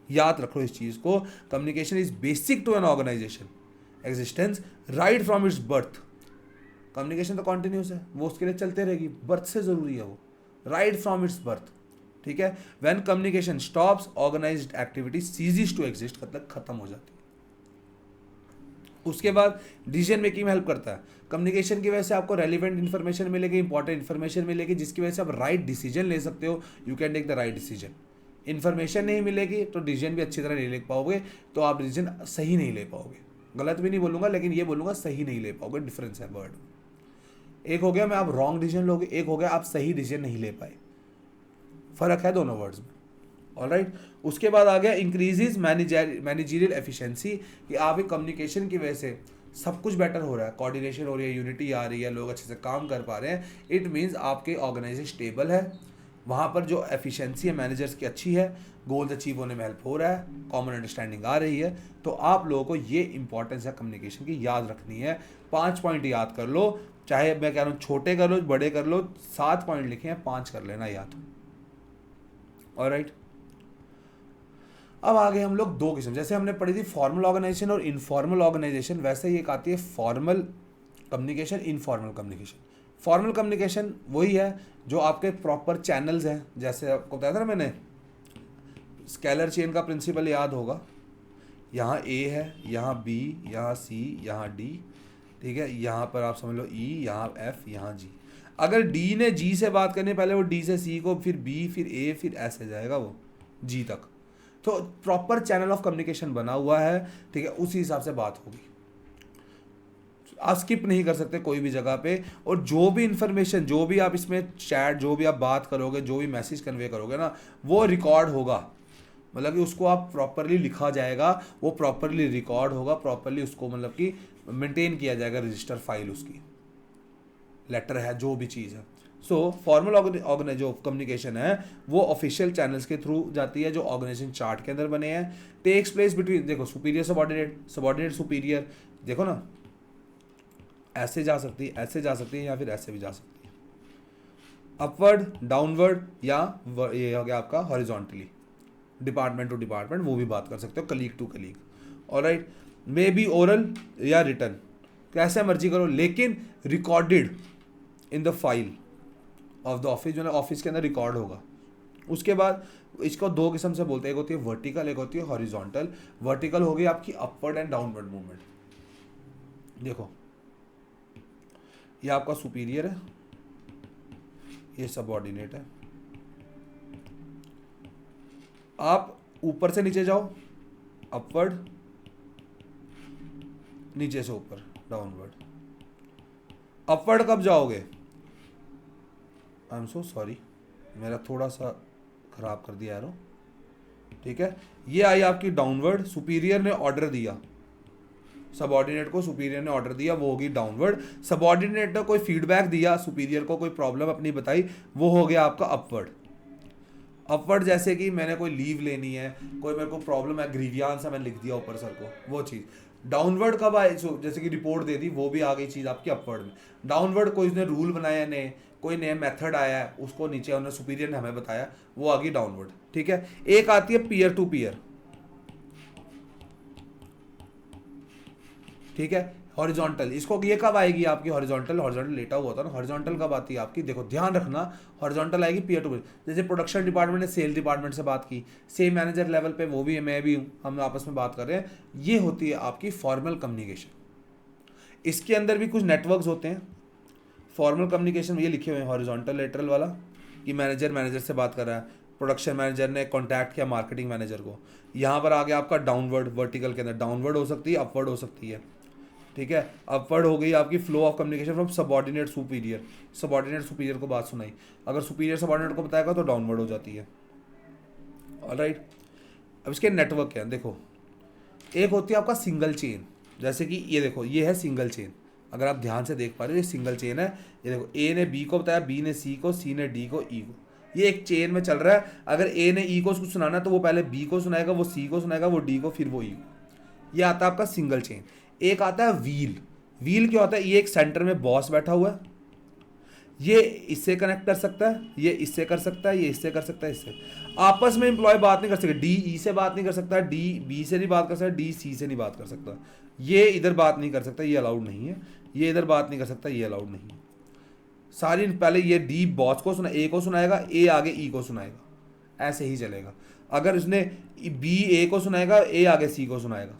याद रखो इस चीज़ को, communication is basic to an organisation existence right from its birth. Communication तो कॉन्टिन्यूस है, वो उसके लिए चलते रहेगी, बर्थ से ज़रूरी है वो, राइट फ्रॉम इट्स बर्थ, ठीक है। When communication stops, organised activity ceases to exist, मतलब खत्म हो जाती है। उसके बाद डिसीजन मेकिंग में हेल्प करता है, कम्युनिकेशन की वजह से आपको रेलिवेंट इन्फॉर्मेशन मिलेगी, इंपॉर्टेंट इन्फॉर्मेशन मिलेगी, जिसकी वजह से आप राइट डिसीजन ले सकते हो, you can take the right decision. Information नहीं मिलेगी तो डिसीजन भी अच्छी तरह नहीं ले पाओगे, तो आप डिसीजन सही नहीं ले पाओगे, गलत भी नहीं बोलूँगा लेकिन ये बोलूँगा सही नहीं ले पाओगे, डिफरेंस है वर्ड। एक हो गया मैं आप रॉन्ग डिसीजन लोगे, एक हो गया आप सही डिसीजन नहीं ले पाए, फर्क है दोनों वर्ड्स में। ऑलराइट, उसके बाद आ गया इंक्रीजेज मैनेजरियल एफिशिएंसी, कि आपके कम्युनिकेशन की वजह से सब कुछ बेटर हो रहा है, कोऑर्डिनेशन हो रही है, यूनिटी आ रही है, लोग अच्छे से काम कर पा रहे हैं, इट मीन्स आपके ऑर्गेनाइजेशन स्टेबल है, वहाँ पर जो एफिशिएंसी है मैनेजर्स की अच्छी है, गोल्स अचीव होने में हेल्प हो रहा है, कॉमन अंडरस्टैंडिंग आ रही है। तो आप लोगों को ये इंपॉर्टेंस है कम्युनिकेशन की याद रखनी है। 5 पॉइंट याद कर लो, चाहे मैं कह रहा हूँ छोटे कर लो बड़े कर लो, 7 पॉइंट लिखे हैं, 5 कर लेना याद। ऑलराइट, अब आगे हम लोग 2 किस्म, जैसे हमने पढ़ी थी फॉर्मल ऑर्गेनाइजेशन और इनफॉर्मल ऑर्गेनाइजेशन, वैसे ही एक आती है formal communication, informal communication. Formal communication वही है जो आपके प्रॉपर चैनल्स हैं, जैसे आपको बताया था ना मैंने, स्केलर चेन का प्रिंसिपल याद होगा, यहाँ ए है, यहाँ बी, यहाँ सी, यहाँ डी, ठीक है, यहाँ पर आप समझ लो ई, यहाँ एफ, यहाँ जी। अगर डी ने जी से बात करनी, पहले वो डी से सी को, फिर बी, फिर ए, फिर ऐसे जाएगा वो जी तक। तो प्रॉपर चैनल ऑफ कम्युनिकेशन बना हुआ है, ठीक है, उसी हिसाब से बात होगी। आप स्किप नहीं कर सकते कोई भी जगह पे, और जो भी इंफॉर्मेशन, जो भी आप इसमें चैट, जो भी आप बात करोगे, जो भी मैसेज कन्वे करोगे ना, वो रिकॉर्ड होगा। मतलब कि उसको आप प्रॉपरली लिखा जाएगा, वो प्रॉपरली रिकॉर्ड होगा, प्रॉपरली उसको मतलब कि मेंटेन किया जाएगा, रजिस्टर फाइल उसकी, लेटर है, जो भी चीज़ है। सो फॉर्मल जो कम्युनिकेशन है वो ऑफिशियल चैनल्स के थ्रू जाती है, जो ऑर्गेनाइजेशन चार्ट के अंदर बने हैं। टेक्स प्लेस बिटवीन, देखो सुपीरियर सबऑर्डिनेट, सबऑर्डिनेट सुपीरियर, देखो ना ऐसे जा सकती है, ऐसे जा सकती है, या फिर ऐसे भी जा सकती है, अपवर्ड, डाउनवर्ड, या ये हो गया आपका हॉरिजॉन्टली, डिपार्टमेंट टू डिपार्टमेंट, वो भी बात कर सकते हो, colleague to colleague. Alright, may be oral या रिटर्न, कैसे मर्जी करो, लेकिन recorded in the file of the office, जो है ऑफिस के अंदर रिकॉर्ड होगा। उसके बाद इसको दो किस्म से बोलते हैं, एक होती है वर्टिकल, एक होती है हॉरिजॉन्टल। वर्टिकल होगी आपकी अपवर्ड एंड डाउनवर्ड मूवमेंट। देखो ये आपका सुपीरियर है, ये सबऑर्डिनेट है, आप ऊपर से नीचे जाओ अपवर्ड, नीचे से ऊपर डाउनवर्ड। अपवर्ड कब जाओगे, आई एम सो सॉरी, मेरा थोड़ा सा खराब कर दिया एरो, ठीक है, ये आई आपकी डाउनवर्ड, सुपीरियर ने ऑर्डर दिया सबऑर्डिनेट को, सुपीरियर ने ऑर्डर दिया, वो होगी डाउनवर्ड। सबऑर्डिनेट ने कोई फीडबैक दिया सुपीरियर को, कोई प्रॉब्लम अपनी बताई, वो हो गया आपका अपवर्ड। अपवर्ड जैसे कि मैंने कोई लीव लेनी है, कोई मेरे को प्रॉब्लम है, ग्रीवियांस है, मैंने लिख दिया ऊपर सर को, वो चीज़। डाउनवर्ड कब आए, जैसे कि रिपोर्ट दे दी, वो भी आ गई चीज़ आपकी अपवर्ड में। डाउनवर्ड कोई उसने रूल बनाया नए, कोई नया मेथड आया है, उसको नीचे उन्होंने सुपीरियर ने हमें बताया, वो आ गई डाउनवर्ड, ठीक है। एक आती है पीयर टू पीयर, ठीक है, हॉरिजॉन्टल। इसको ये कब आएगी आपकी हॉरिजॉन्टल, हॉरिजॉन्टल लेटा हुआ होता है ना, हॉरिजॉन्टल कब आती है आपकी, देखो ध्यान रखना, हॉरिजॉन्टल आएगी पीयर टू पीयर। जैसे प्रोडक्शन डिपार्टमेंट ने सेल डिपार्टमेंट से बात की, सेम मैनेजर लेवल पे वो भी है, मैं भी हूँ, हम आपस में बात कर रहे हैं, ये होती है आपकी फॉर्मल कम्युनिकेशन। इसके अंदर भी कुछ नेटवर्क्स होते हैं। फॉर्मल कम्युनिकेशन में ये लिखे हुए हैं हॉरिजॉन्टल लेटरल वाला, कि मैनेजर से बात कर रहा है, प्रोडक्शन मैनेजर ने कॉन्टैक्ट किया मार्केटिंग मैनेजर को। यहाँ पर आ गया आपका डाउनवर्ड, वर्टिकल के अंदर डाउनवर्ड हो सकती है, अपवर्ड हो सकती है, ठीक है। अपवर्ड हो गई आपकी flow of communication from subordinate superior, subordinate superior को बात सुनाई, अगर सुपीरियर सबऑर्डिनेट को बताएगा तो डाउनवर्ड हो जाती है। ऑलराइट, अब इसके नेटवर्क क्या है, देखो एक होती है आपका सिंगल चेन, जैसे कि ये देखो, ये है सिंगल चेन, अगर आप ध्यान से देख पा रहे हो, ये सिंगल चेन है। ये देखो, ए ने बी को बताया, बी ने सी को, सी ने डी को, ई को, ये एक चेन में चल रहा है। अगर ए ने ई को कुछ सुनाना तो वो पहले बी को सुनाएगा, वो सी को सुनाएगा, वो डी को, फिर वो ई को। ये आता है आपका सिंगल चेन। एक आता है व्हील। व्हील क्या होता है, ये एक सेंटर में बॉस बैठा हुआ है, ये इससे कनेक्ट कर सकता है, ये इससे कर सकता है, ये इससे कर सकता है, इससे। आपस में एम्प्लॉय बात नहीं कर सकते, डी ई से बात नहीं कर सकता, डी बी से नहीं बात कर सकता, डी सी से नहीं बात कर सकता, ये इधर बात नहीं कर सकता, ये अलाउड नहीं है, ये इधर बात नहीं कर सकता, ये अलाउड नहीं है। सारी पहले ये डी बॉस को सुना, ए को सुनाएगा, ए आगे ई को सुनाएगा, ऐसे ही चलेगा। अगर उसने बी ए को सुनाएगा, ए आगे सी को सुनाएगा,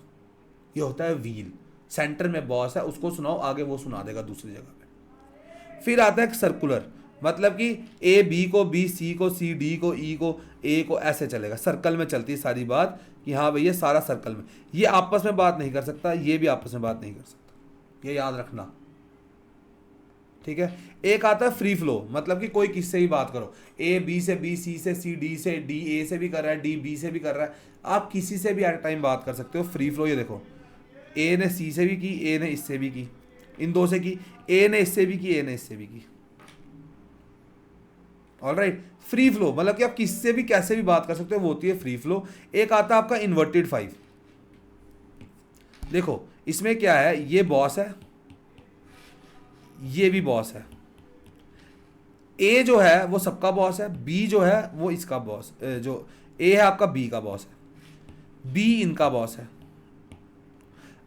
ये होता है व्हील। सेंटर में बॉस है, उसको सुनाओ, आगे वो सुना देगा दूसरी जगह पे। फिर आता है सर्कुलर, मतलब कि ए बी को, बी सी को, सी डी को, ई को, ए को, ऐसे चलेगा, सर्कल में चलती है सारी बात, कि हाँ भैया सारा सर्कल में। ये आपस में बात नहीं कर सकता, ये भी आपस में बात नहीं कर सकता, ये याद रखना, ठीक है। एक आता है फ्री फ्लो, मतलब कि कोई किससे भी बात करो, ए बी से, बी सी से, सी डी से, डी ए से भी कर रहा है, डी बी से भी कर रहा है, आप किसी से भी एट टाइम बात कर सकते हो। फ्री फ्लो, ये देखो, ए ने सी से भी की, ए ने इससे भी की, इन दो से की, ए ने इससे भी की, ए ने इससे भी की। ऑलराइट, फ्री फ्लो मतलब कि आप किससे भी कैसे भी बात कर सकते हो, वो होती है फ्री फ्लो। एक आता है आपका इन्वर्टेड 5। देखो इसमें क्या है, ये बॉस है, ये भी बॉस है, ए जो है वो सबका बॉस है, बी जो है वो इसका बॉस, जो ए है आपका बी का बॉस है, बी इनका बॉस है।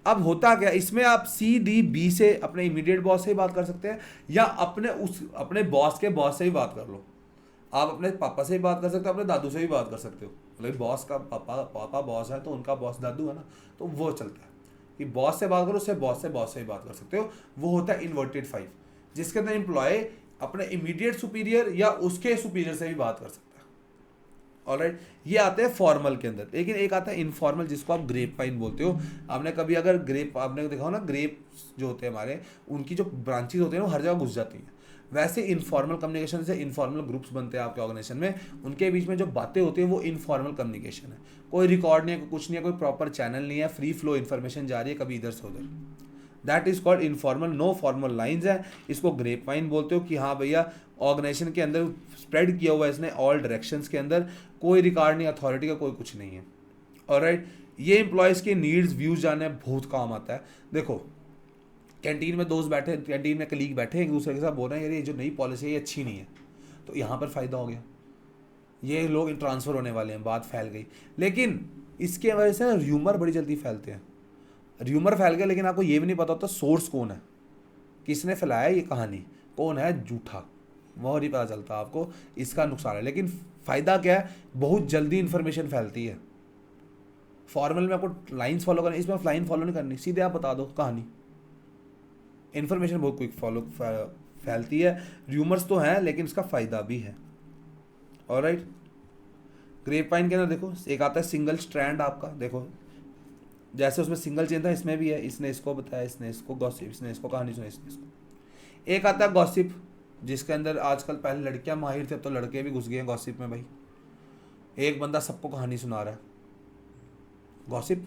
अब होता क्या, इसमें आप सी डी बी से अपने इमीडिएट बॉस से ही बात कर सकते हैं, या अपने बॉस के बॉस से ही बात कर लो। आप अपने पापा से भी बात कर सकते हो, अपने दादू से भी बात कर सकते हो। मतलब बॉस का पापा बॉस है तो उनका बॉस दादू है ना, तो वो चलता है कि बॉस से बात करो, उससे बॉस से भी बात कर सकते हो। वो होता है इन्वर्टेड 5, जिसके अंदर एम्प्लॉय अपने इमीडिएट सुपीरियर या उसके सुपीरियर से भी बात कर सकता है। ऑलराइट, ये आते हैं फॉर्मल के अंदर। लेकिन एक आता है इनफॉर्मल, जिसको आप ग्रेप वाइन बोलते हो। आपने कभी अगर आपने देखा हो ना, ग्रेप जो होते हैं हमारे, उनकी जो ब्रांचेज होते हैं वो हर जगह घुस जाती हैं। वैसे इनफॉर्मल कम्युनिकेशन से इनफॉर्मल ग्रुप्स बनते हैं आपके ऑर्गेनाइजेशन में, उनके बीच में जो बातें होती हैं वो इनफॉर्मल कम्युनिकेशन है। कोई रिकॉर्ड नहीं है, कुछ नहीं है, कोई प्रॉपर चैनल नहीं है, फ्री फ्लो इन्फॉर्मेशन जा रही है कभी इधर से उधर। That is called informal, no formal lines है। इसको ग्रेप वाइन बोलते हो कि हाँ भैया ऑर्गेनाइजेशन के अंदर स्प्रेड किया हुआ है इसने ऑल डायरेक्शंस के अंदर, कोई रिकॉर्ड नहीं, अथॉरिटी का कोई कुछ नहीं है। ऑलराइट, ये एम्प्लॉयज़ के नीड्स व्यूज जानने में बहुत काम आता है। देखो कैंटीन में दोस्त बैठे, कैंटीन में कलीग बैठे एक दूसरे के साथ बोल रहे हैं यार ये जो नई पॉलिसी है ये अच्छी नहीं है, तो यहाँ पर फ़ायदा हो गया, ये लोग ट्रांसफ़र होने वाले हैं, बात फैल गई। लेकिन इसके वजह से र्यूमर बड़ी जल्दी फैलते हैं। र्यूमर फैल गया, लेकिन आपको ये भी नहीं पता होता सोर्स कौन है, किसने फैलाया ये कहानी, कौन है झूठा, वो नहीं पता चलता आपको। इसका नुकसान है। लेकिन फ़ायदा क्या है, बहुत जल्दी इन्फॉर्मेशन फैलती है। फॉर्मल में आपको लाइन्स फॉलो करनी, इसमें आप लाइन फॉलो नहीं करनी, सीधे आप बता दो कहानी। इन्फॉर्मेशन बहुत क्विक फैलती है। र्यूमर्स तो हैं लेकिन इसका फ़ायदा भी है। ऑलराइट, ग्रेप वाइन के अंदर देखो एक आता है सिंगल स्ट्रैंड आपका। देखो जैसे उसमें सिंगल चेन था, इसमें भी है, इसने इसको बताया, इसने इसको गॉसिप, इसने इसको कहानी सुनाई, इसने इसको। एक आता है गॉसिप, जिसके अंदर आजकल, पहले लड़कियां माहिर थे, अब तो लड़के भी घुस गए हैं गॉसिप में भाई। एक बंदा सबको कहानी सुना रहा है। गॉसिप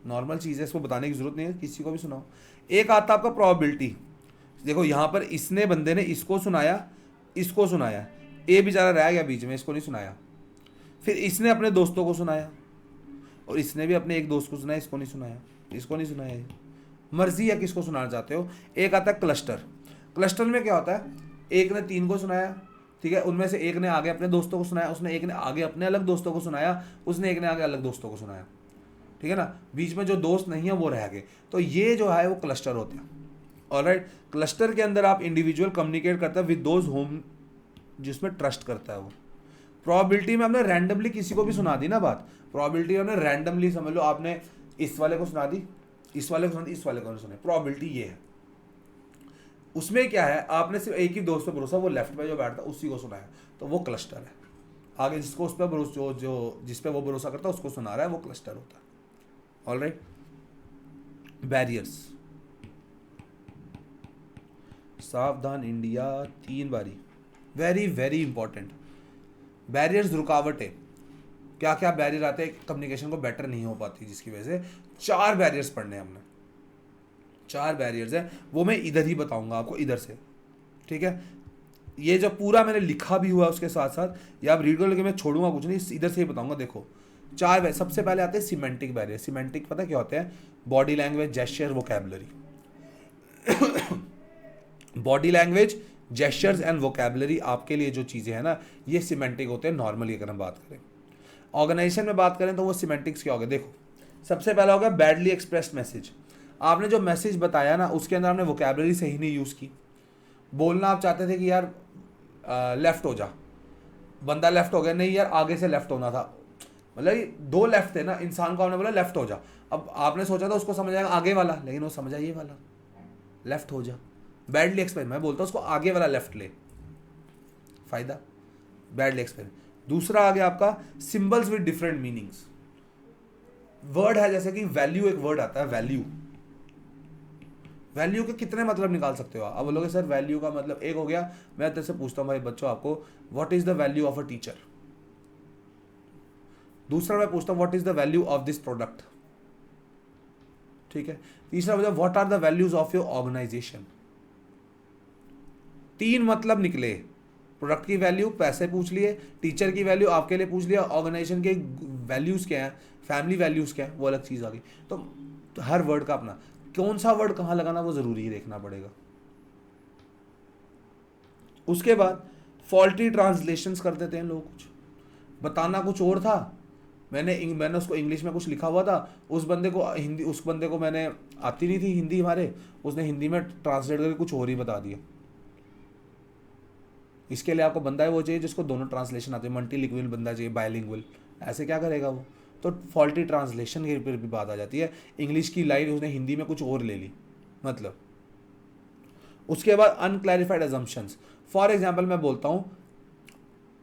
नॉर्मल चीज़ है, इसको बताने की जरूरत नहीं है, किसी को भी सुनाओ। एक आता है आपका प्रोबेबिलिटी। देखो यहाँ पर इसने बंदे ने इसको सुनाया, इसको सुनाया, ये बेचारा रह गया बीच में, इसको नहीं सुनाया। फिर इसने अपने दोस्तों को सुनाया, और इसने भी अपने एक दोस्त को सुनाया, इसको नहीं सुनाया, इसको नहीं सुनाया। मर्जी है किसको सुनाना चाहते हो। एक आता है क्लस्टर। क्लस्टर में क्या होता है, एक ने 3 को सुनाया, ठीक है, उनमें से एक ने आगे अपने दोस्तों को सुनाया, उसने एक ने आगे अपने अलग दोस्तों को सुनाया, उसने एक ने आगे अलग दोस्तों को सुनाया, ठीक है ना। बीच में जो दोस्त नहीं है वो रह गए, तो ये जो है वो क्लस्टर होते हैं। ऑलराइट, क्लस्टर के अंदर आप इंडिविजुअल कम्युनिकेट करता है विद दोज होम, जिसमें ट्रस्ट करता है वो। प्रोबेबिलिटी में आपने रैंडमली किसी को भी सुना दी ना बात, प्रोबेबिलिटी में आपने रैंडमली, समझ लो आपने इस वाले को सुना दी, इस वाले को सुना दी, इस वाले को नहीं सुना, प्रोबेबिलिटी ये है। उसमें क्या है, आपने सिर्फ एक ही दोस्त पे भरोसा, वो लेफ्ट पे जो बैठता उसी को सुनाया, तो वो क्लस्टर है। आगे जिसको उस पर भरोसा, जो जिस पे वो भरोसा करता है उसको सुना रहा है, वो क्लस्टर होता है। ऑलराइट, बैरियर्स, सावधान इंडिया 3 बारी, वेरी वेरी इंपॉर्टेंट। बैरियर्स, रुकावटें, क्या क्या बैरियर आते हैं कम्युनिकेशन को बेटर नहीं हो पाती, जिसकी वजह से 4 बैरियर्स पढ़ने हैं हमने। 4 बैरियर्स हैं, वो मैं इधर ही बताऊंगा आपको, इधर से, ठीक है। ये जो पूरा मैंने लिखा भी हुआ उसके साथ साथ, या आप रीड कर, लेकिन मैं छोड़ूंगा कुछ नहीं, इधर से ही बताऊंगा। देखो 4 सबसे पहले आते हैं सिमेंटिक बैरियर। सिमेंटिक पता क्या होते हैं, body language, gesture, vocabulary. Body language, gestures and vocabulary आपके लिए जो चीज़ें हैं ना, ये सिमेंटिक होते हैं नॉर्मली अगर हम बात करें। ऑर्गेनाइजेशन में बात करें तो वो सिमेंटिक्स क्या हो गया, देखो सबसे पहला हो गया बैडली एक्सप्रेस्ड मैसेज। आपने जो मैसेज बताया ना उसके अंदर आपने वोकैबुलरी सही नहीं यूज़ की। बोलना आप चाहते थे कि यार लेफ्ट हो जा, बंदा लेफ्ट हो गया, नहीं यार आगे से लेफ्ट होना था, मतलब 2 लेफ्ट थे ना, इंसान को आपने बोला लेफ्ट हो जा, अब आपने सोचा था उसको समझ आएगा आगे वाला, लेकिन वो समझा ये वाला, लेफ्ट हो जा। बैडली एक्सप्लेन, मैं बोलता हूँ उसको आगे वाला लेफ्ट ले, फायदा, बैडली एक्सप्लेन। दूसरा आ गया आपका symbols with different meanings. Word है जैसे कि वैल्यू, एक वर्ड आता है वैल्यू, वैल्यू के कितने मतलब निकाल सकते हो आप। अब बोलोगे सर वैल्यू का मतलब एक हो गया, मैं तेरे से पूछता हूँ भाई बच्चों आपको, what is the value of a teacher. दूसरा मैं पूछता हूँ what is the value of this product, ठीक है। तीसरा मतलब what are the values of your organisation. 3 मतलब निकले, प्रोडक्ट की वैल्यू पैसे पूछ लिए, टीचर की वैल्यू आपके लिए पूछ लिया, ऑर्गेनाइजेशन के वैल्यूज क्या है, फैमिली वैल्यूज क्या है, वो अलग चीज आ गई। तो हर वर्ड का अपना, कौन सा वर्ड कहाँ लगाना वो जरूरी ही देखना पड़ेगा। उसके बाद फॉल्टी ट्रांसलेशंस कर देते हैं लोग, कुछ बताना कुछ और था मैंने उसको इंग्लिश में कुछ लिखा हुआ था, उस बंदे को मैंने आती नहीं थी हिंदी हमारे, उसने हिंदी में ट्रांसलेट करके कुछ और ही बता दिया। इसके लिए आपको बंदा है वो चाहिए जिसको दोनों ट्रांसलेशन आते हैं, मल्टीलिंगुअल बंदा चाहिए, बायलिंगुअल। ऐसे क्या करेगा वो? तो फॉल्टी ट्रांसलेशन के ऊपर भी बात आ जाती है। इंग्लिश की लाइन उसने हिंदी में कुछ और ले ली, मतलब। उसके बाद अनक्लैरिफाइड अजम्पशंस। फॉर एग्जाम्पल मैं बोलता हूँ,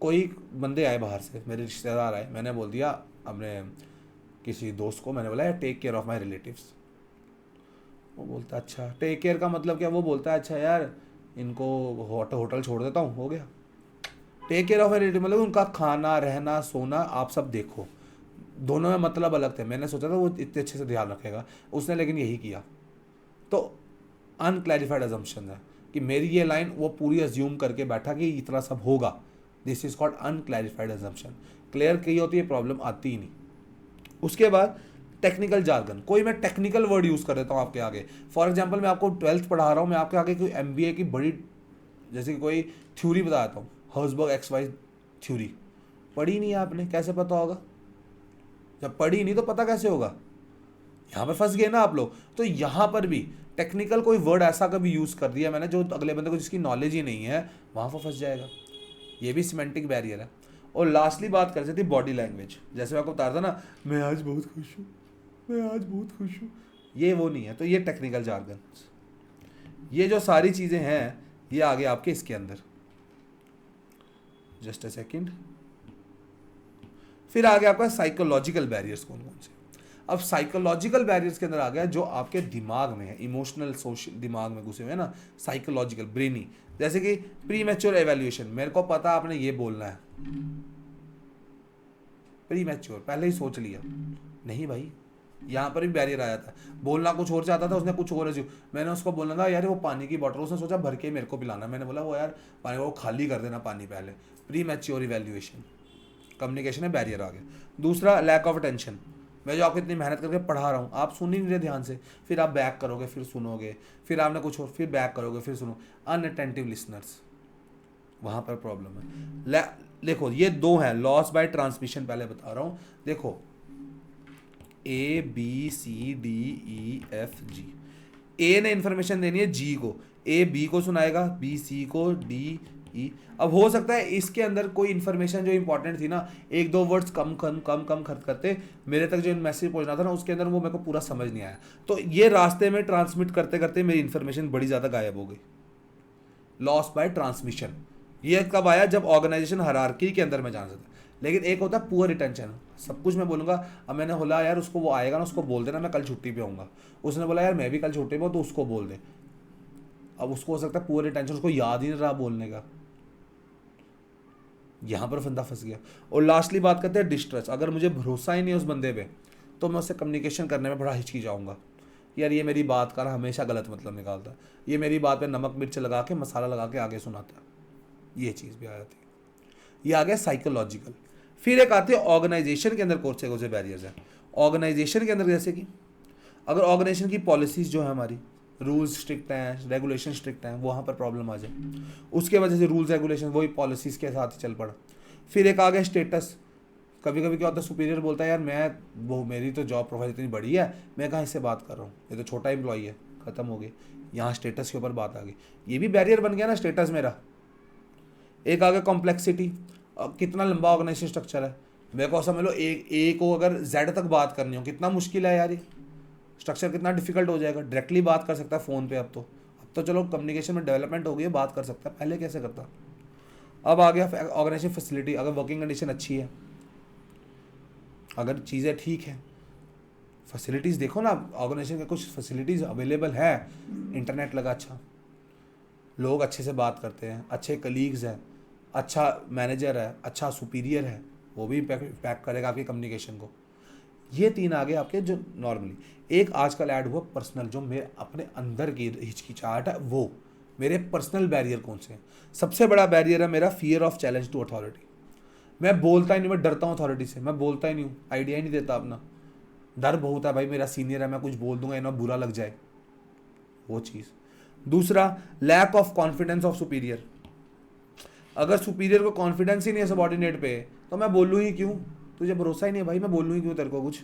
कोई बंदे आए बाहर से, मेरे रिश्तेदार आए, मैंने बोल दिया अपने किसी दोस्त को, मैंने बोला take care of my relatives. वो बोलता अच्छा, टेक केयर का मतलब क्या? वो बोलता है अच्छा यार इनको होटल छोड़ देता हूँ, हो गया। Take care of my relative मतलब उनका खाना रहना सोना आप सब देखो। दोनों में मतलब अलग थे। मैंने सोचा था वो इतने अच्छे से ध्यान रखेगा, उसने लेकिन यही किया। तो अनक्लैरिफाइड अजम्पशन है कि मेरी ये लाइन वो पूरी अज्यूम करके बैठा कि इतना सब होगा। This is called unclarified assumption. Clear की होती है, प्रॉब्लम आती ही नहीं। उसके बाद टेक्निकल जार्गन, कोई मैं टेक्निकल वर्ड यूज कर देता हूँ आपके आगे। फॉर एग्जाम्पल मैं आपको 12th पढ़ा रहा हूँ, मैं आपके आगे कोई MBA की बड़ी जैसे कि कोई थ्योरी बताता हूँ, हर्सबर्ग XY थ्योरी, पढ़ी नहीं है आपने, कैसे पता होगा? जब पढ़ी नहीं तो पता कैसे होगा? यहाँ पर फंस गए ना आप लोग। तो यहाँ पर भी टेक्निकल कोई वर्ड ऐसा कभी यूज कर दिया मैंने जो अगले बंदे को जिसकी नॉलेज ही नहीं है, वहाँ पर फंस जाएगा। ये भी सिमेंटिक बैरियर है। और लास्टली बात कर सकती बॉडी लैंग्वेज। जैसे मैं आपको बता रहा था ना, मैं आज बहुत खुश हूँ, मैं आज बहुत खुश हूँ, ये वो नहीं है। तो ये टेक्निकल जार्गन, ये जो सारी चीज़ें हैं ये आगे आपके इसके अंदर। Just a second. फिर आगे आपका साइकोलॉजिकल बैरियर्स कौन कौन से। अब साइकोलॉजिकल बैरियर्स के अंदर आ गया जो आपके दिमाग में है, इमोशनल सोशल दिमाग में घुसे हुए हैं ना, साइकोलॉजिकल ब्रेनी। जैसे कि प्री मैच्योर एवेल्यूएशन, मेरे को पता आपने ये बोलना है, प्री मैच्योर पहले ही सोच लिया। नहीं भाई, यहाँ पर भी बैरियर आया था, बोलना कुछ और चाहता था, उसने कुछ और अज्यूम। मैंने उसको बोलना था यार वो पानी की बॉटल, उसने सोचा भर के मेरे को पिलाना, मैंने बोला वो यार पानी वो खाली कर देना पानी पहले। प्री मैच्योर इवेल्यूएशन, कम्युनिकेशन में बैरियर आ गया। दूसरा लैक ऑफ अटेंशन, मैं जो आपको इतनी मेहनत करके पढ़ा रहा हूँ आप सुन ही नहीं रहे ध्यान से, फिर आप बैक करोगे फिर सुनोगे, फिर आपने कुछ और, फिर बैक करोगे फिर सुनो। अनअटेंटिव लिसनर्स, वहाँ पर प्रॉब्लम है। देखो ये दो हैं, लॉस बाय ट्रांसमिशन पहले बता रहा हूँ। देखो ABCDEFG, ए ने इन्फॉर्मेशन देनी है जी को, A B को सुनाएगा, B C को, D E। अब हो सकता है इसके अंदर कोई इन्फॉर्मेशन जो इंपॉर्टेंट थी ना, एक दो वर्ड्स कम कम कम कम खर्च करते मेरे तक जो मैसेज पहुंचना था ना, उसके अंदर वो मेरे को पूरा समझ नहीं आया। तो ये रास्ते में ट्रांसमिट करते करते मेरी इन्फॉर्मेशन बड़ी ज़्यादा गायब हो गई। लॉस बाय ट्रांसमिशन ये कब आया? जब ऑर्गेनाइजेशन हायरार्की के अंदर में जाना था। लेकिन एक होता है पुअर रिटेंशन, सब कुछ मैं बोलूँगा। अब मैंने बोला यार उसको, वो आएगा ना उसको बोल देना मैं कल छुट्टी पे आऊँगा, उसने बोला यार मैं भी कल छुट्टी पे हूँ तो उसको बोल दे। अब उसको हो सकता है पुअर रिटेंशन, उसको याद ही नहीं रहा बोलने का, यहाँ पर बंदा फंस गया। और लास्टली बात करते हैं डिस्ट्रस्ट। अगर मुझे भरोसा ही नहीं है उस बंदे पे तो मैं उससे कम्युनिकेशन करने में बड़ा हिचकी जाऊँगा। यार ये मेरी बात का हमेशा गलत मतलब निकालता है, ये मेरी बात पे नमक मिर्च लगा के मसाला लगा के आगे सुनाता है, ये चीज़ भी आ जाती है। ये आ गया साइकोलॉजिकल। फिर एक आती है ऑर्गेनाइजेशन के अंदर कौन से बैरियर्स हैं। ऑर्गेनाइजेशन के अंदर जैसे कि अगर ऑर्गेनाइजेशन की पॉलिसीज जो है हमारी, रूल्स स्ट्रिक्ट हैं, रेगुलेशन स्ट्रिक्ट हैं, वहाँ पर प्रॉब्लम आ जाए, उसके वजह से रूल्स रेगुलेशन वही पॉलिसीज के साथ ही चल पड़ा। फिर एक आ गया स्टेटस। कभी कभी क्या होता है, सुपीरियर बोलता है यार मैं वो मेरी तो जॉब प्रोफाइल इतनी बड़ी है, मैं कहाँ इससे बात कर रहा हूँ, ये तो छोटा एम्प्लॉई है, ख़त्म हो गई। यहाँ स्टेटस के ऊपर बात आ गई, ये भी बैरियर बन गया ना स्टेटस मेरा। एक आ गया कॉम्प्लेक्सिटी, कितना लंबा ऑर्गेनाइजेशन स्ट्रक्चर है, मेरे को समझ लो ए को अगर जेड तक बात करनी हो कितना मुश्किल है यार, ये स्ट्रक्चर कितना डिफिकल्ट हो जाएगा। डायरेक्टली बात कर सकता है फ़ोन पे, अब तो चलो कम्युनिकेशन में डेवलपमेंट हो गई है, बात कर सकता है, पहले कैसे करता। अब आ गया ऑर्गेनाइजेशन फैसिलिटी, अगर वर्किंग कंडीशन अच्छी है, अगर चीज़ें ठीक हैं, फैसिलिटीज़ देखो ना ऑर्गेनाइजेशन के कुछ फैसिलिटीज़ अवेलेबल है, इंटरनेट लगा अच्छा, लोग अच्छे से बात करते हैं, अच्छे कलीग्स हैं, अच्छा मैनेजर है, अच्छा सुपीरियर है, वो भी पैक करेगा आपकी कम्युनिकेशन को। ये तीन आ गए आपके जो नॉर्मली। एक आजकल ऐड हुआ पर्सनल, जो मेरे अपने अंदर की हिचकिचाहट है, वो मेरे पर्सनल बैरियर कौन से हैं। सबसे बड़ा बैरियर है मेरा fear of challenge to authority. मैं बोलता ही नहीं, मैं डरता हूँ अथॉरिटी से, मैं बोलता ही नहीं हूँ, आइडिया ही नहीं देता अपना, डर बहुत है भाई मेरा सीनियर है, मैं कुछ बोल दूंगा इन्हें बुरा लग जाए, वो चीज़। दूसरा lack of confidence of superior. अगर सुपीरियर को कॉन्फिडेंस ही नहीं है सबॉर्डिनेट पे तो मैं बोलूँ ही क्यों, तुझे भरोसा ही नहीं है भाई, मैं बोलूँ ही क्यों तेरे को कुछ,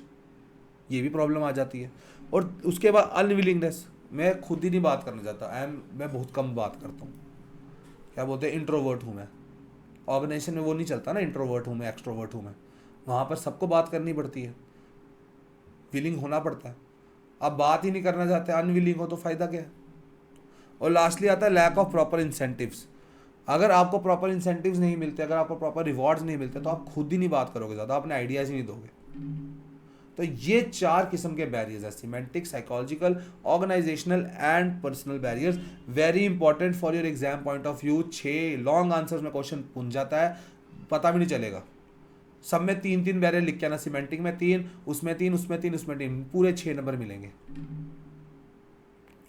ये भी प्रॉब्लम आ जाती है। और उसके बाद अनविलिंगनेस, मैं खुद ही नहीं बात करना चाहता, मैं बहुत कम बात करता हूँ, क्या बोलते हैं, इंट्रोवर्ट हूँ मैं। ऑर्गेनाइजेशन में वो नहीं चलता ना, इंट्रोवर्ट हूँ मैं, एक्सट्रोवर्ट हूँ मैं, वहाँ पर सबको बात करनी पड़ती है, विलिंग होना पड़ता है। आप बात ही नहीं करना चाहते, अनविलिंग हो तो फ़ायदा क्या है। और लास्टली आता है लैक ऑफ प्रॉपर इंसेंटिव्स। अगर आपको प्रॉपर इंसेंटिव्स नहीं मिलते, अगर आपको प्रॉपर रिवॉर्ड्स नहीं मिलते, तो आप खुद ही नहीं बात करोगे ज़्यादा, अपने आइडियाज़ ही नहीं दोगे। तो ये 4 किस्म के बैरियर्स हैं, semantic, psychological, organisational and personal barriers. Very important for your exam point of view. 6 long answers में क्वेश्चन पूछ जाता है, पता भी नहीं चलेगा। सब में 3-3 बैरियर लिख के आना, सिमेंटिक में 3, उसमें 3, उसमें 3, उसमें 3, पूरे 6 नंबर मिलेंगे।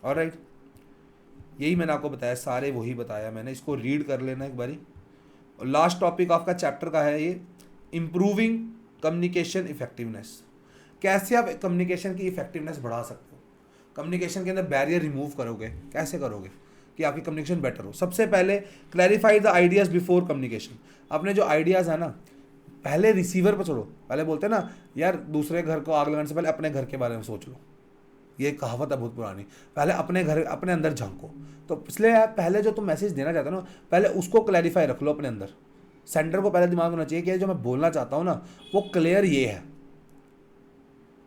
ऑलराइट, यही मैंने आपको बताया, सारे वही बताया मैंने, इसको रीड कर लेना एक बारी। और लास्ट टॉपिक आपका चैप्टर का है ये, इम्प्रूविंग कम्युनिकेशन इफेक्टिवनेस। कैसे आप कम्युनिकेशन की इफेक्टिवनेस बढ़ा सकते हो, कम्युनिकेशन के अंदर बैरियर रिमूव करोगे, कैसे करोगे कि आपकी कम्युनिकेशन बेटर हो। सबसे पहले clarify the ideas before communication. अपने जो आइडियाज़ है ना, पहले रिसीवर पर छोड़ो। पहले बोलते हैं ना यार, दूसरे घर को आग लगाने से पहले अपने घर के बारे में सोच लो, ये कहावत है बहुत पुरानी। पहले अपने घर, अपने अंदर झांको। तो इसलिए पहले जो तुम मैसेज देना चाहते हो ना, पहले उसको क्लैरिफाई रख लो अपने अंदर। सेंटर को पहले दिमाग में होना चाहिए कि जो मैं बोलना चाहता हूँ ना, वो क्लियर ये है,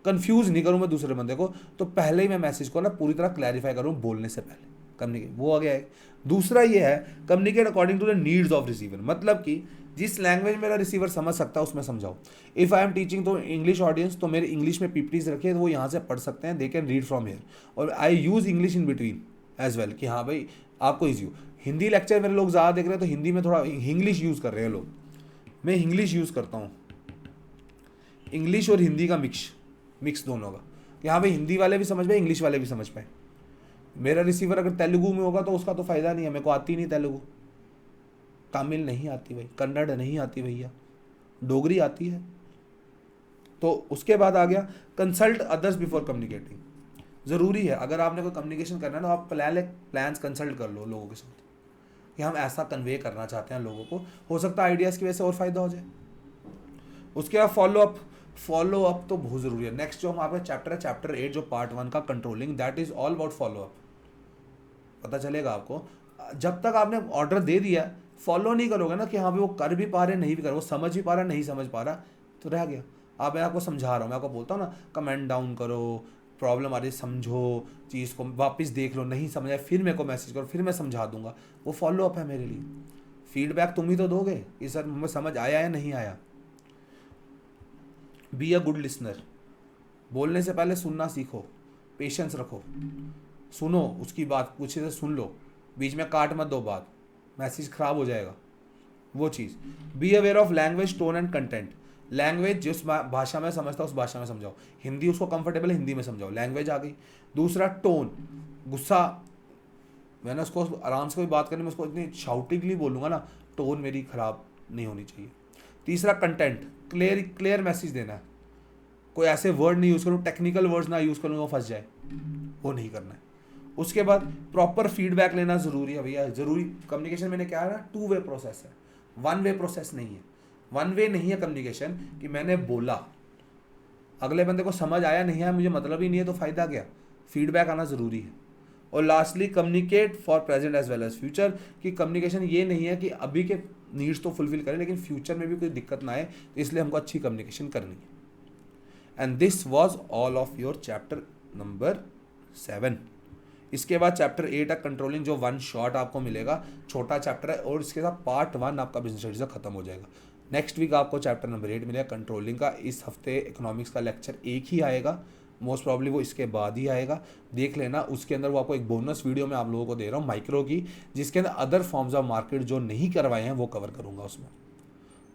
कंफ्यूज नहीं करूँ मैं दूसरे बंदे को। तो पहले ही मैं मैसेज को ना पूरी तरह क्लैरिफाई करूँ बोलने से पहले, कम्युनिकेट, वो आ गया है। दूसरा ये है, communicate according to the needs of receiver. मतलब कि जिस लैंग्वेज मेरा रिसीवर समझ सकता है उसमें समझाओ। इफ़ आई एम टीचिंग तो इंग्लिश ऑडियंस, तो मेरे इंग्लिश में पीपीटीज रखे, तो वो यहाँ से पढ़ सकते हैं, they can read from here. और I use English in between as well, कि हाँ भाई आपको ईजी हो। हिंदी लेक्चर मेरे लोग ज़्यादा देख रहे हैं, तो हिंदी में थोड़ा इंग्लिश यूज़ कर रहे हैं लोग, मैं इंग्लिश यूज़ करता हूँ, इंग्लिश और हिंदी का मिक्स दोनों का, कि हाँ भाई हिंदी वाले भी समझ पाए, इंग्लिश वाले भी समझ पाए। मेरा रिसीवर अगर तेलुगु में होगा तो उसका तो फ़ायदा नहीं है, मेरे को आती नहीं तेलुगु, तमिल नहीं आती भाई, कन्नड़ नहीं आती भैया, डोगरी आती है। तो उसके बाद आ गया कंसल्ट अदर्स बिफोर कम्युनिकेटिंग। ज़रूरी है, अगर आपने कोई कम्युनिकेशन करना है तो आप प्लान्स कंसल्ट कर लो लोगों के साथ, कि हम ऐसा कन्वे करना चाहते हैं लोगों को, हो सकता है आइडियाज़ की वजह से और फ़ायदा हो जाए। उसके बाद फॉलो अप तो बहुत ज़रूरी है। नेक्स्ट जो हमारा चैप्टर है, चैप्टर 8 जो पार्ट 1 का controlling, that is all about follow up. पता चलेगा आपको, जब तक आपने ऑर्डर दे दिया, फॉलो नहीं करोगे ना, कि हाँ भाई वो कर भी पा रहे नहीं भी कर, वो समझ भी पा रहा नहीं समझ पा रहा, तो रह गया। अब मैं आपको समझा रहा हूँ, मैं आपको बोलता हूँ ना, कमेंट डाउन करो, प्रॉब्लम आ रही समझो, चीज़ को वापस देख लो, नहीं समझ आए फिर मेरे को मैसेज करो, फिर मैं समझा दूंगा। वो फॉलो अप है मेरे लिए। फीडबैक तुम ही तो दोगे कि सर मुझे समझ आया या नहीं आया। बी अ गुड लिसनर, बोलने से पहले सुनना सीखो, पेशेंस रखो, सुनो उसकी बात, पूछे से सुन लो, बीच में काट मत दो बात, मैसेज खराब हो जाएगा। वो चीज़, be aware of language, tone and content. Language जिस भाषा में समझता उस भाषा में समझाओ, हिंदी उसको कंफर्टेबल है हिंदी में समझाओ, लैंग्वेज आ गई। दूसरा टोन, गुस्सा, मैंने उसको आराम से कोई बात करने में उसको इतनी शाउटिंगली बोलूँगा ना, टोन मेरी ख़राब नहीं होनी चाहिए। तीसरा कंटेंट, क्लियर मैसेज देना है, कोई ऐसे वर्ड नहीं यूज़ करूँ, टेक्निकल वर्ड्स ना यूज़ करूँ वो फंस जाए, वो नहीं करना है। उसके बाद प्रॉपर फीडबैक लेना ज़रूरी है भैया, ज़रूरी। कम्युनिकेशन मैंने क्या है ना, 2 वे प्रोसेस है, 1 वे प्रोसेस नहीं है। 1 वे नहीं है कम्युनिकेशन, कि मैंने बोला, अगले बंदे को समझ आया नहीं आया मुझे मतलब ही नहीं है, तो फ़ायदा क्या। फीडबैक आना ज़रूरी है। और lastly communicate for present as well as future, कि कम्युनिकेशन ये नहीं है कि अभी के नीड्स तो फुलफिल करें, लेकिन फ्यूचर में भी कोई दिक्कत ना आए, तो इसलिए हमको अच्छी कम्युनिकेशन करनी है। And this was all of your chapter number 7। इसके बाद चैप्टर 8 है कंट्रोलिंग, जो 1 शॉट आपको मिलेगा, छोटा चैप्टर है, और इसके साथ पार्ट 1 आपका बिजनेस स्टडीज का खत्म हो जाएगा। नेक्स्ट वीक आपको चैप्टर नंबर 8 मिलेगा कंट्रोलिंग का। इस हफ्ते इकोनॉमिक्स का लेक्चर एक ही आएगा, मोस्ट प्रॉब्ली वो इसके बाद ही आएगा, देख लेना। उसके अंदर वो आपको एक बोनस वीडियो मैं आप लोगों को दे रहा हूँ माइक्रो की, जिसके अंदर अदर फॉर्म्स ऑफ मार्केट जो नहीं करवाए हैं वो कवर करूँगा उसमें।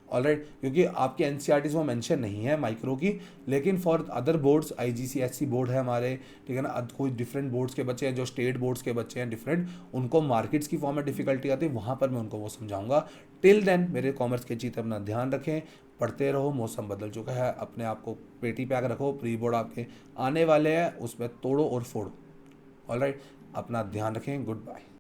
ऑलराइट, क्योंकि आपकी एनसीईआरटीज़ वो मेंशन नहीं है माइक्रो की, लेकिन for other boards, IGCSE board है हमारे, ठीक है ना, कोई डिफरेंट बोर्ड्स के बच्चे हैं, जो स्टेट बोर्ड्स के बच्चे हैं डिफरेंट, उनको मार्केट्स की फॉर्म में डिफिकल्टी आती है, वहाँ पर मैं उनको वो समझाऊंगा। टिल देन मेरे कॉमर्स के चीज़ अपना ध्यान रखें, पढ़ते रहो, मौसम बदल चुका है, अपने आप को पेटी पैक रखो, प्री बोर्ड आपके आने वाले हैं, उसमें तोड़ो और फोड़ो। ऑलराइट, अपना ध्यान रखें, गुड बाय।